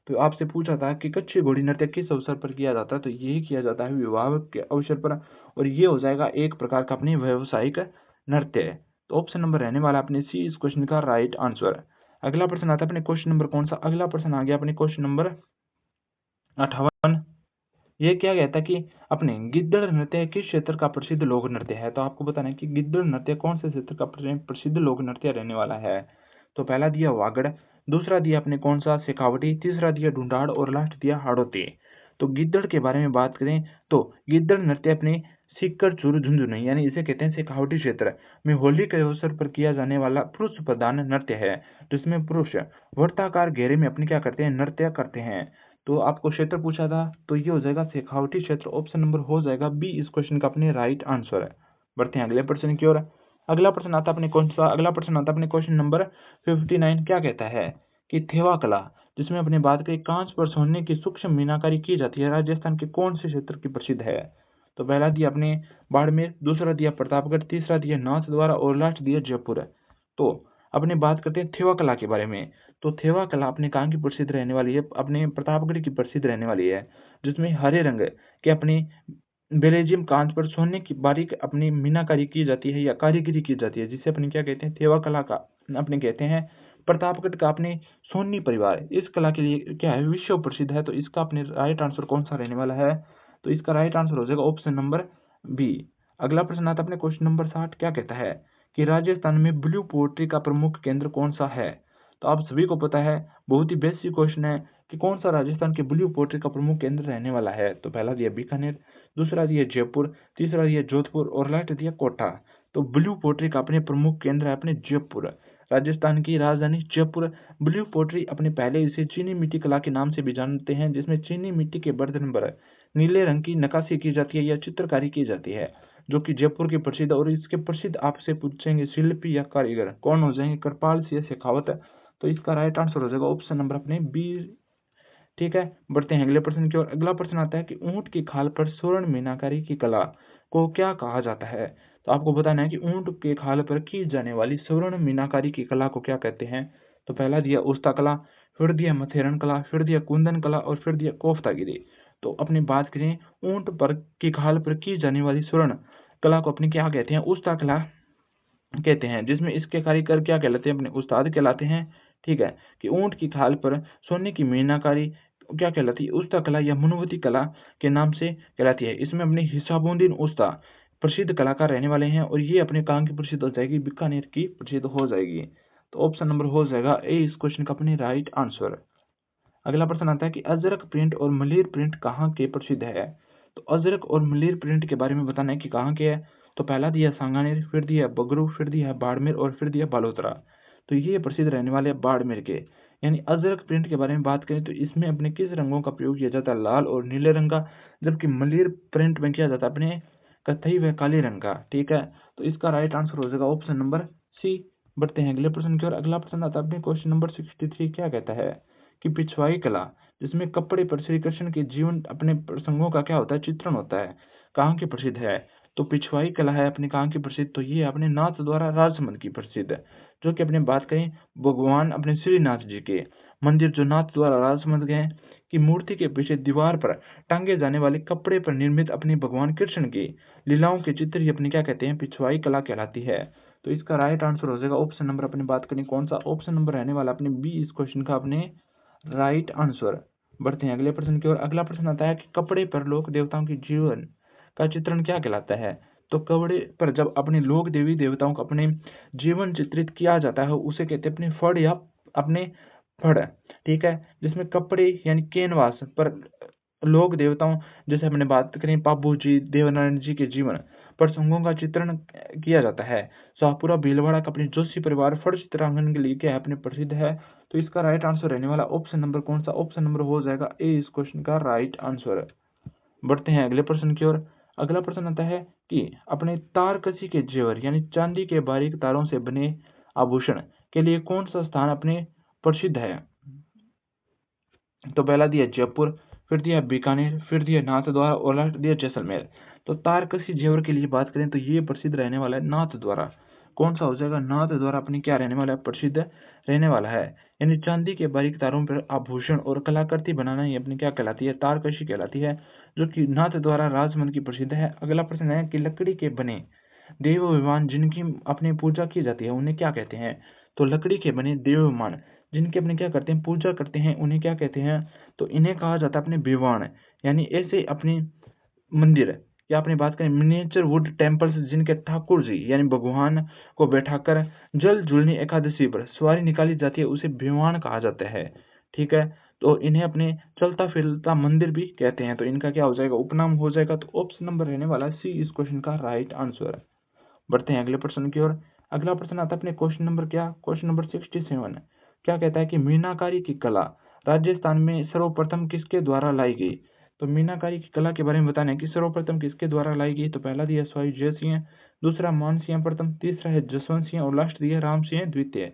तो आपसे पूछा था कि कच्ची घोड़ी नृत्य किस अवसर पर किया जाता है, तो यही किया जाता है विवाह के अवसर पर, और ये हो जाएगा एक प्रकार का अपनी व्यावसायिक नृत्य। तो ऑप्शन नंबर रहने वाला अपने सी इस क्वेश्चन का राइट आंसर। अगला प्रश्न आता है अपने क्वेश्चन नंबर कौन सा, अगला प्रश्न आ गया अपने क्वेश्चन नंबर 58। ये क्या कहता है कि अपने गिद्दड़ नृत्य किस क्षेत्र का प्रसिद्ध लोक नृत्य है। तो आपको बताना है कि गिद्दड़ नृत्य कौन से क्षेत्र का प्रसिद्ध लोक नृत्य रहने वाला है। तो पहला दिया वागड़, दूसरा दिया अपने कौन सा शेखावटी, तीसरा दिया ढूंढाड़ और लास्ट दिया हाड़ौती। तो गिद्दड़ के बारे में बात करें तो गिद्दड़ नृत्य अपने सीकर चूर झुंझुनू यानी इसे कहते हैं शेखावटी क्षेत्र में होली के अवसर पर किया जाने वाला पुरुष प्रधान नृत्य है, जिसमें पुरुष वर्ताकार घेरे में अपने क्या करते हैं, नृत्य करते हैं। तो आपको क्षेत्र पूछा था, तो ये हो जाएगा शेखावटी क्षेत्र। ऑप्शन नंबर हो जाएगा बी इस क्वेश्चन का अपने राइट आंसर है। बढ़ते हैं अगले प्रश्न की ओर। अगला प्रश्न आता अपने कौन सा, अगला प्रश्न आता अपने क्वेश्चन नंबर 59। क्या कहता है कि थेवा कला, जिसमें अपने बात करें कांच पर सोने की सूक्ष्म मीनाकारी की जाती है, राजस्थान के कौन से क्षेत्र की प्रसिद्ध है। तो पहला दिया अपने बाड़मेर, दूसरा दिया प्रतापगढ़, तीसरा दिया नाथद्वारा और लास्ट दिया जयपुर। तो अपने बात करते हैं थेवा कला के बारे में। तो थेवा कला अपने कहाँ की प्रसिद्ध रहने वाली है, अपने प्रतापगढ़ की प्रसिद्ध रहने वाली है, जिसमें हरे रंग के अपने बेलेजियम कांच पर सोने की बारीक अपनी मीनाकारी की जाती है या कारीगरी की जाती है, जिसे अपने क्या कहते हैं, थेवा कला का अपने कहते हैं। प्रतापगढ़ का अपने सोनी परिवार इस कला के लिए क्या है, विश्व प्रसिद्ध है। तो इसका अपने राइट आंसर कौन सा रहने वाला है, तो इसका राइट आंसर हो जाएगा ऑप्शन नंबर बी। अगला प्रश्न आता है अपने क्वेश्चन नंबर 60। क्या कहता है कि राजस्थान में ब्लू पोएट्री का प्रमुख केंद्र कौन सा है। तो आप सभी को पता है, बहुत ही बेसिक क्वेश्चन है कि कौन सा राजस्थान के ब्लू पोएट्री का प्रमुख केंद्र रहने वाला है। तो पहला दिया बीकानेर, दूसरा दिया जयपुर, तीसरा दिया जोधपुर और लास्ट दिया कोटा। तो ब्लू पोएट्री का अपने प्रमुख केंद्र है अपने जयपुर, राजस्थान की राजधानी जयपुर। ब्लू पोएट्री अपने पहले इसे चीनी मिट्टी कला के नाम से भी जानते हैं, जिसमें चीनी मिट्टी के बर्तन पर नीले रंग की नक्काशी की जाती है या चित्रकारी की जाती है, जो कि जयपुर की प्रसिद्ध। और इसके प्रसिद्ध आपसे पूछेंगे शिल्पी या कारीगर कौन हो जाएंगे, कृपाल सिंह शेखावत। तो इसका राइट आंसर हो जाएगा ऑप्शन नंबर अपने बी। ठीक है, बढ़ते हैं अगले प्रश्न की ओर। अगला प्रश्न आता है कि ऊंट की खाल पर स्वर्ण मीनाकारी की कला को क्या कहा जाता है। तो आपको बताना है कि ऊंट के खाल पर की जाने वाली स्वर्ण मीनाकारी की कला को क्या कहते हैं। तो पहला दिया उस्ता कला, फिर दिया मथेरन कला, फिर दिया कुंदन कला और फिर दिया कोफ्तागिरी। तो अपनी बात करें ऊंट पर की खाल पर की जाने वाली स्वर्ण कला को अपने क्या कहते हैं, उस्ता कला कहते हैं, जिसमें इसके कारीगर क्या कहलाते हैं, अपने उस्ताद कहलाते हैं। ठीक है, कि ऊंट की खाल पर सोने की मीनाकारी क्या कहलाती है, उस्ता कला या मनुवती कला के नाम से कहलाती है। इसमें अपने हिसाबुद्दीन उस्ता प्रसिद्ध कलाकार रहने वाले हैं, और ये अपने कहाँ की प्रसिद्ध हो जाएगी, बीकानेर की प्रसिद्ध हो जाएगी। तो ऑप्शन नंबर हो जाएगा ए इस क्वेश्चन का अपने राइट आंसर। अगला प्रश्न आता है कि अजरक प्रिंट और मलिर प्रिंट कहाँ के प्रसिद्ध है। तो अजरक और मलिर प्रिंट के बारे में बताना है कि कहाँ के है। तो पहला दिया सांगानेर, फिर दिया बगरू, फिर दिया बाड़मेर और फिर दिया बालोतरा। तो ये प्रसिद्ध रहने वाले हैं बाड़मेर के। यानी अजरक प्रिंट के बारे में बात करें तो इसमें अपने किस रंगों का प्रयोग किया जाता है, लाल और नीले रंग का, जबकि मलिर प्रिंट में किया जाता है अपने कत्थई व काले रंग का। ठीक है, तो इसका राइट आंसर हो जाएगा ऑप्शन नंबर सी। बढ़ते हैं अगले प्रश्न की ओर। अगला प्रश्न आता है अपने क्वेश्चन नंबर 63। क्या कहता है कि पिछवाई कला, जिसमें कपड़े पर श्री कृष्ण के जीवन अपने प्रसंगों का क्या होता है, चित्रण होता है, कहाँ की प्रसिद्ध है। तो पिछवाई कला है अपने कहाँ की प्रसिद्ध, तो ये अपने नाथ द्वारा राजसमंद की प्रसिद्ध है, जो कि अपने बात करें भगवान अपने श्रीनाथ जी के मंदिर जो नाथ द्वारा राजसमंद गए की मूर्ति के पीछे दीवार पर टांगे जाने वाले कपड़े पर निर्मित अपने भगवान कृष्ण की लीलाओं के चित्र ही अपने क्या कहते हैं, पिछवाई कला कहलाती है। तो इसका राइट आंसर हो जाएगा ऑप्शन नंबर अपनी बात करें कौन सा, ऑप्शन नंबर रहने वाला अपने बी इस क्वेश्चन का अपने राइट आंसर। बढ़ते हैं अगले प्रश्न की ओर। अगला प्रश्न आता है कि कपड़े पर लोक देवताओं के जीवन का चित्रण क्या कहलाता है। तो कपड़े पर जब अपने लोक देवी देवताओं का अपने जीवन चित्रित किया जाता है उसे कहते हैं अपने फड़ या अपने फड़। ठीक है, जिसमें कपड़े यानी कैनवास पर लोक देवताओं, जैसे हमने बात करें पाबू जी देवनारायण जी के जीवन प्रसंगों का चित्रण किया जाता है। शाहपुरा भीलवाड़ा का अपने जोशी परिवार फड़ चित्रांकन के लिए क्या है, अपने प्रसिद्ध है। तो इसका राइट आंसर रहने वाला ऑप्शन नंबर कौन सा, ऑप्शन नंबर हो जाएगा ए इस क्वेश्चन का राइट आंसर। बढ़ते हैं अगले प्रश्न की ओर। अगला प्रश्न आता है कि अपने तारकसी के जेवर यानी चांदी के बारीक तारों से बने आभूषण के लिए कौन सा स्थान अपने प्रसिद्ध है। तो पहला दिया जयपुर, फिर दिया बीकानेर, फिर दिया नाथद्वारा और लास्ट दिया जैसलमेर। तो तारकसी जेवर के लिए बात करें तो ये प्रसिद्ध रहने वाला है नाथ द्वारा। कौन सा हो जाएगा? नाथ द्वारा अपनी क्या रहने वाला है? प्रसिद्ध रहने वाला है। यानी चांदी के बारीक तारों पर आभूषण और कलाकृति बनाना ये अपनी क्या कहलाती है? तारकशी कहलाती है, जो कि नाथ द्वारा राजमंद की प्रसिद्ध है। अगला प्रश्न है कि लकड़ी के बने देव विमान जिनकी अपनी पूजा की जाती है उन्हें क्या कहते हैं? तो लकड़ी के बने देव विमान जिनकी अपने क्या करते हैं? पूजा करते हैं, उन्हें क्या कहते हैं? तो इन्हें कहा जाता है अपने विमान। यानी ऐसे अपने मंदिर या अपनी बात करें मिनिएचर वुड टेम्पल्स जिनके ठाकुर जी यानी भगवान को बैठाकर जल जुलनी एकादशी पर सवारी निकाली जाती है उसे विमान कहा जाता है। ठीक है, तो इन्हें अपने चलता फिरता मंदिर भी कहते हैं। तो इनका क्या हो जाएगा? उपनाम हो जाएगा। तो ऑप्शन नंबर रहने वाला सी इस क्वेश्चन का राइट आंसर। बढ़ते हैं अगले प्रश्न की ओर। अगला प्रश्न आता है अपने क्वेश्चन नंबर क्या? क्वेश्चन नंबर 67 क्या कहता है कि मीनाकारी की कला राजस्थान में सर्वप्रथम किसके द्वारा लाई गई? तो मीनाकारी की कला के बारे में बताना है कि सर्वप्रथम किसके द्वारा लाई गई। तो पहला दिया स्वाई जय सिंह, दूसरा मान सिंह प्रथम, तीसरा है जसवंत सिंह और लास्ट दिया राम सिंह द्वितीय।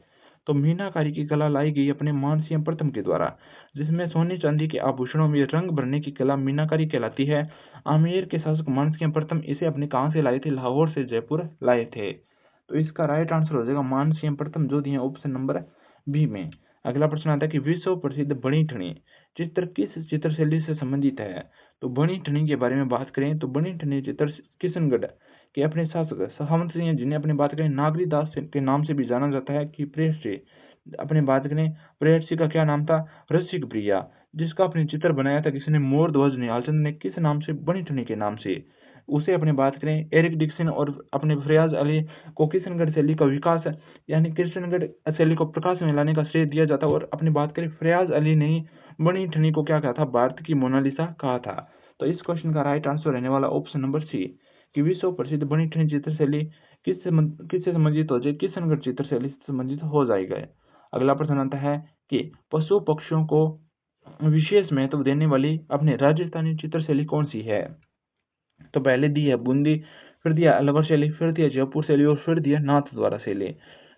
तो मीनाकारी की कला लाई गई अपने मान सिंह प्रथम के द्वारा, जिसमें सोने चांदी के आभूषणों में रंग भरने की कला मीनाकारी कहलाती है। आमेर के शासक मान सिंह प्रथम इसे अपने कहाँ से लाए थे? लाहौर से जयपुर लाए थे। तो इसका राइट आंसर हो जाएगा मान सिंह प्रथम, जो दिए ऑप्शन नंबर बी में। अगला प्रश्न आता है कि विश्व प्रसिद्ध बनी ठनी चित्र किस चित्रशैली से संबंधित है? तो बनी ठनी के बारे में बात करें तो बनी ठनी चित्र किशनगढ़ के अपने शासक सामंत सिंह जिन्हें अपनी बात करें नागरीदास के नाम से भी जाना जाता है कि प्रेयसी। अपने बात करें प्रेयसी का क्या नाम था? रसिक प्रिया। जिसका अपने चित्र बनाया था किसने? मोर ध्वज निहालचंद ने। किस नाम से? बनी ठनी के नाम से। उसे अपने बात करें एरिक डिक्सन और अपने फरियाज अली को किशनगढ़ शैली का विकास यानी किशनगढ़ शैली को प्रकाश में लाने का श्रेय दिया जाता है। और अपनी बात करें फरियाज अली ने बनी ठनी को क्या कहा था? भारत की मोनालिसा कहा था। तो इस क्वेश्चन का राइट आंसर रहने वाला ऑप्शन नंबर सी कि विश्व प्रसिद्ध बनी ठनी चित्रशैली किससे संबंधित हो जाए? किशनगढ़ चित्रशैली से संबंधित हो जाएगा। अगला प्रश्न आता है कि पशु पक्षियों को विशेष महत्व देने वाली अपने राजस्थानी चित्रशैली कौन सी है? तो पहले दी है बूंदी, फिर दिया अलवर शैली, फिर दिया जयपुर शैली और फिर दिया नाथ द्वारा शैली।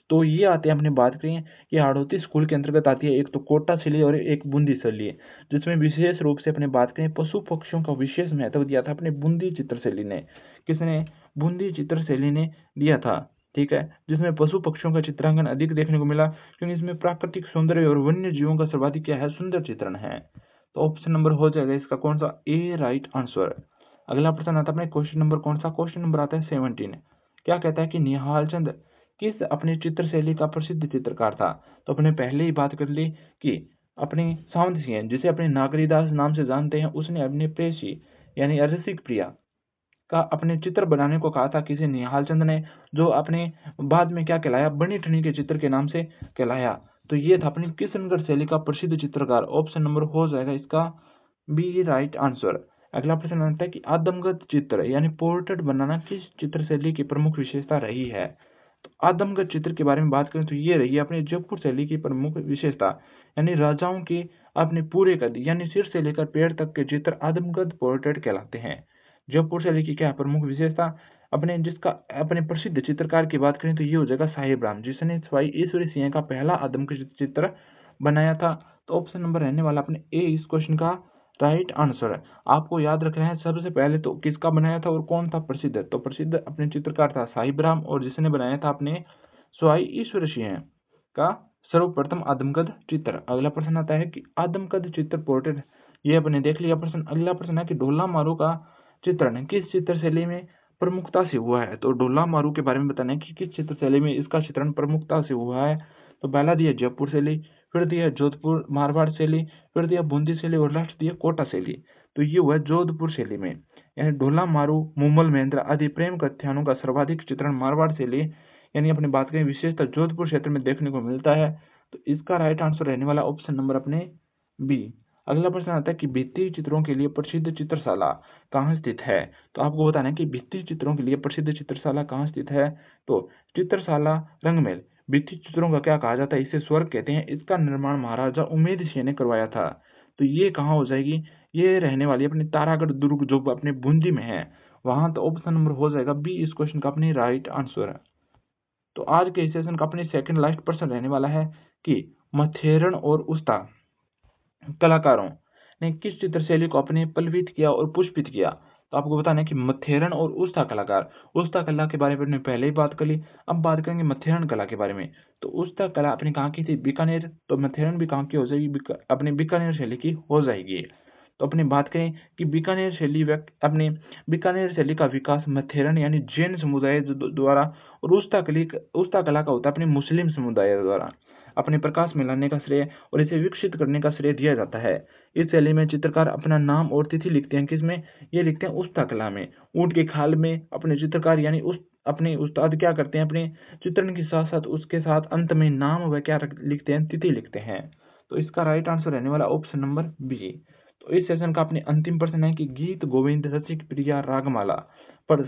तो ये आते हैं अपने बात करें कि हाड़ौती स्कूल के अंतर्गत आती है एक तो कोटा शैली और एक बूंदी शैली, जिसमें विशेष रूप से अपने बात करें पशु पक्षियों का विशेष महत्व दिया था अपने बूंदी चित्रशैली ने। किसने? बूंदी चित्रशैली ने दिया था। ठीक है, जिसमें पशु पक्षियों का चित्रांकन अधिक देखने को मिला क्योंकि इसमें प्राकृतिक सौंदर्य और वन्य जीवों का सर्वाधिक क्या है? सुंदर चित्रण है। तो ऑप्शन नंबर हो जाएगा इसका कौन सा? ए राइट आंसर। अगला प्रश्न आता है अपने क्वेश्चन नंबर कौन सा? क्वेश्चन नंबर आता है 17। क्या कहता है कि निहाल चंद किस अपनी चित्रशैली का प्रसिद्ध चित्रकार था? तो अपने पहले ही बात कर ली कि अपने सावंत सिंह जिसे अपने नागरीदास नाम से जानते हैं उसने अपने प्रेसी यानी रसिक प्रिया का अपने चित्र बनाने को कहा था किसी निहाल चंद ने, जो अपने बाद में क्या कहलाया? बनी ठनी के चित्र के नाम से कहलाया। तो ये था अपनी किशनगढ़ शैली का प्रसिद्ध चित्रकार। ऑप्शन नंबर हो जाएगा इसका बी राइट आंसर। अगला प्रश्न आता है कि आदमगत चित्र यानी पोर्ट्रेट बनाना किस चित्र शैली की प्रमुख विशेषता रही है? तो आदमगत चित्र के बारे में बात करें तो ये रही है अपने जयपुर शैली की प्रमुख विशेषता। यानी राजाओं के अपने पूरे कद यानी सिर से लेकर पैर तक के चित्र आदमगत पोर्ट्रेट कहलाते हैं। जयपुर शैली की क्या प्रमुख विशेषता? अपने जिसका अपने प्रसिद्ध चित्रकार की बात करें तो ये हो जाएगा साहिब राम, जिसने सवाई ईश्वरी सिंह का पहला आदमगत चित्र बनाया था। तो ऑप्शन नंबर रहने वाला अपने ए इस क्वेश्चन का राइट आंसर है। आपको याद रखना है सबसे पहले तो किसका बनाया था और कौन था प्रसिद्ध। तो प्रसिद्ध अपने चित्रकार था साहिब राम और जिसने बनाया था अपने स्वाई ईश्वर सिंह का सर्वप्रथम आदमकद चित्र। अगला प्रश्न आता है कि आदमकद चित्र पोर्ट्रेट ये अपने देख लिया प्रश्न। अगला प्रश्न है कि ढोला मारू का चित्रण किस चित्र शैली में प्रमुखता से हुआ है? तो ढोला मारू के बारे में बताना है कि किस चित्र शैली में इसका चित्रण प्रमुखता से हुआ है। तो पहला दिया जयपुर शैली, फिर दिया जोधपुर मारवाड़ शैली, फिर दिया बूंदी शैली और लास्ट दिया कोटा शैली। तो ये हुआ जोधपुर शैली में। यानी ढोला मारू मुमल महेंद्र आदि प्रेम कथानों का सर्वाधिक चित्रण मारवाड़ शैली यानी अपनी बात करें विशेषता जोधपुर क्षेत्र में देखने को मिलता है। तो इसका राइट आंसर रहने वाला ऑप्शन नंबर अपने बी। अगला प्रश्न आता है कि भित्ति चित्रों के लिए प्रसिद्ध चित्रशाला कहाँ स्थित है? तो आपको बताना है कि भित्ति चित्रों के लिए प्रसिद्ध चित्रशाला कहाँ स्थित है। तो चित्रशाला रंगमेल भित्ति चित्रों का क्या कहा जाता है? इसे स्वर्ग कहते हैं। इसका निर्माण महाराजा उमेद सिंह ने करवाया था। तो ये कहाँ हो जाएगी? ये रहने वाली अपने तारागढ़ दुर्ग जो अपने बूंदी में है वहां। तो ऑप्शन नंबर हो जाएगा बी इस क्वेश्चन का अपने राइट आंसर है। तो आज के सेशन का अपने सेकंड लास्ट प्रश्न रहने वाला है कि मथेरन और उस्ता कलाकारों ने किस चित्रशैली को अपने पल्लवित किया और पुष्पित किया? तो आपको बताना है कि मथेरन और उस्ता कलाकार, उस्ता कला के बारे में हमने पहले ही बात कर ली। अब बात करेंगे मथेरन कला के बारे में। तो उस्ता कला अपने कहाँ की थी? बीकानेर। तो मथेरन भी कहाँ की हो जाएगी? अपने बीकानेर शैली की हो जाएगी। तो अपनी बात करें कि बीकानेर शैली अपने बीकानेर शैली का विकास मथेरन यानी जैन समुदाय द्वारा और उस्ता कला का होता है अपने मुस्लिम समुदाय द्वारा। अपने प्रकाश में लाने का श्रेय और इसे विकसित करने का श्रेय दिया जाता है। इस शैली में चित्रकार अपना नाम और तिथि लिखते हैं। किसमें? ये लिखते हैं उस्ता कला में। ऊंट के खाल में अपने चित्रकार यानी अपने उस्ताद क्या करते हैं? अपने चित्रण के साथ साथ उसके साथ अंत में नाम व क्या लिखते हैं? तिथि लिखते हैं। तो इसका राइट आंसर रहने वाला ऑप्शन नंबर बी। तो इस सेशन का अपने अंतिम प्रश्न है कि गीत गोविंद, रसिक प्रिया, रागमाला पर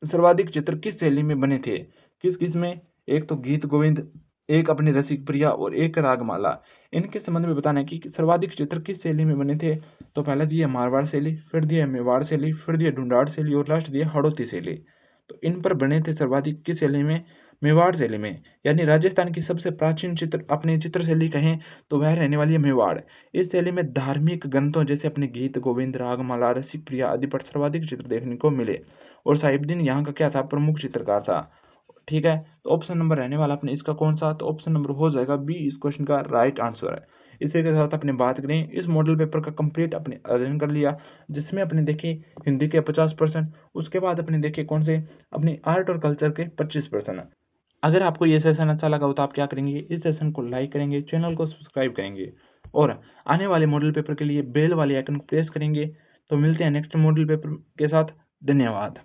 सर्वाधिक चित्र किस शैली में बने थे? किस किस में? एक तो गीत गोविंद, एक अपनी रसिक प्रिया और एक रागमाला। इनके संबंध में बताना है कि सर्वाधिक चित्र किस शैली में बने थे। तो पहला दिया मारवाड़ शैली, फिर दिया मेवाड़ शैली, फिर दिया ढूंढाड़ शैली और लास्ट दिया हड़ौती शैली। तो इन पर बने थे सर्वाधिक किस शैली में? मेवाड़ शैली में। यानी राजस्थान की सबसे प्राचीन चित्र अपनी चित्र शैली कहें तो वह रहने वाली है मेवाड़। इस शैली में धार्मिक ग्रंथों जैसे अपने गीत गोविंद, रागमाला, रसिक प्रिया आदि पर सर्वाधिक चित्र देखने को मिले और साहिबदीन यहाँ का क्या था? प्रमुख चित्रकार था। ठीक है, तो ऑप्शन नंबर रहने वाला अपने इसका कौन सा? तो ऑप्शन नंबर हो जाएगा बी इस क्वेश्चन का राइट आंसर है। इसी के साथ अपने बात करें इस मॉडल पेपर का कंप्लीट अपने अध्ययन कर लिया, जिसमें अपने देखे हिंदी के 50%, उसके बाद अपने देखे कौन से? अपने आर्ट और कल्चर के 25%। अगर आपको ये सेशन अच्छा लगा हो तो आप क्या करेंगे? इस सेशन को लाइक करेंगे, चैनल को सब्सक्राइब करेंगे और आने वाले मॉडल पेपर के लिए बेल वाले आइकन को प्रेस करेंगे। तो मिलते हैं नेक्स्ट मॉडल पेपर के साथ। धन्यवाद।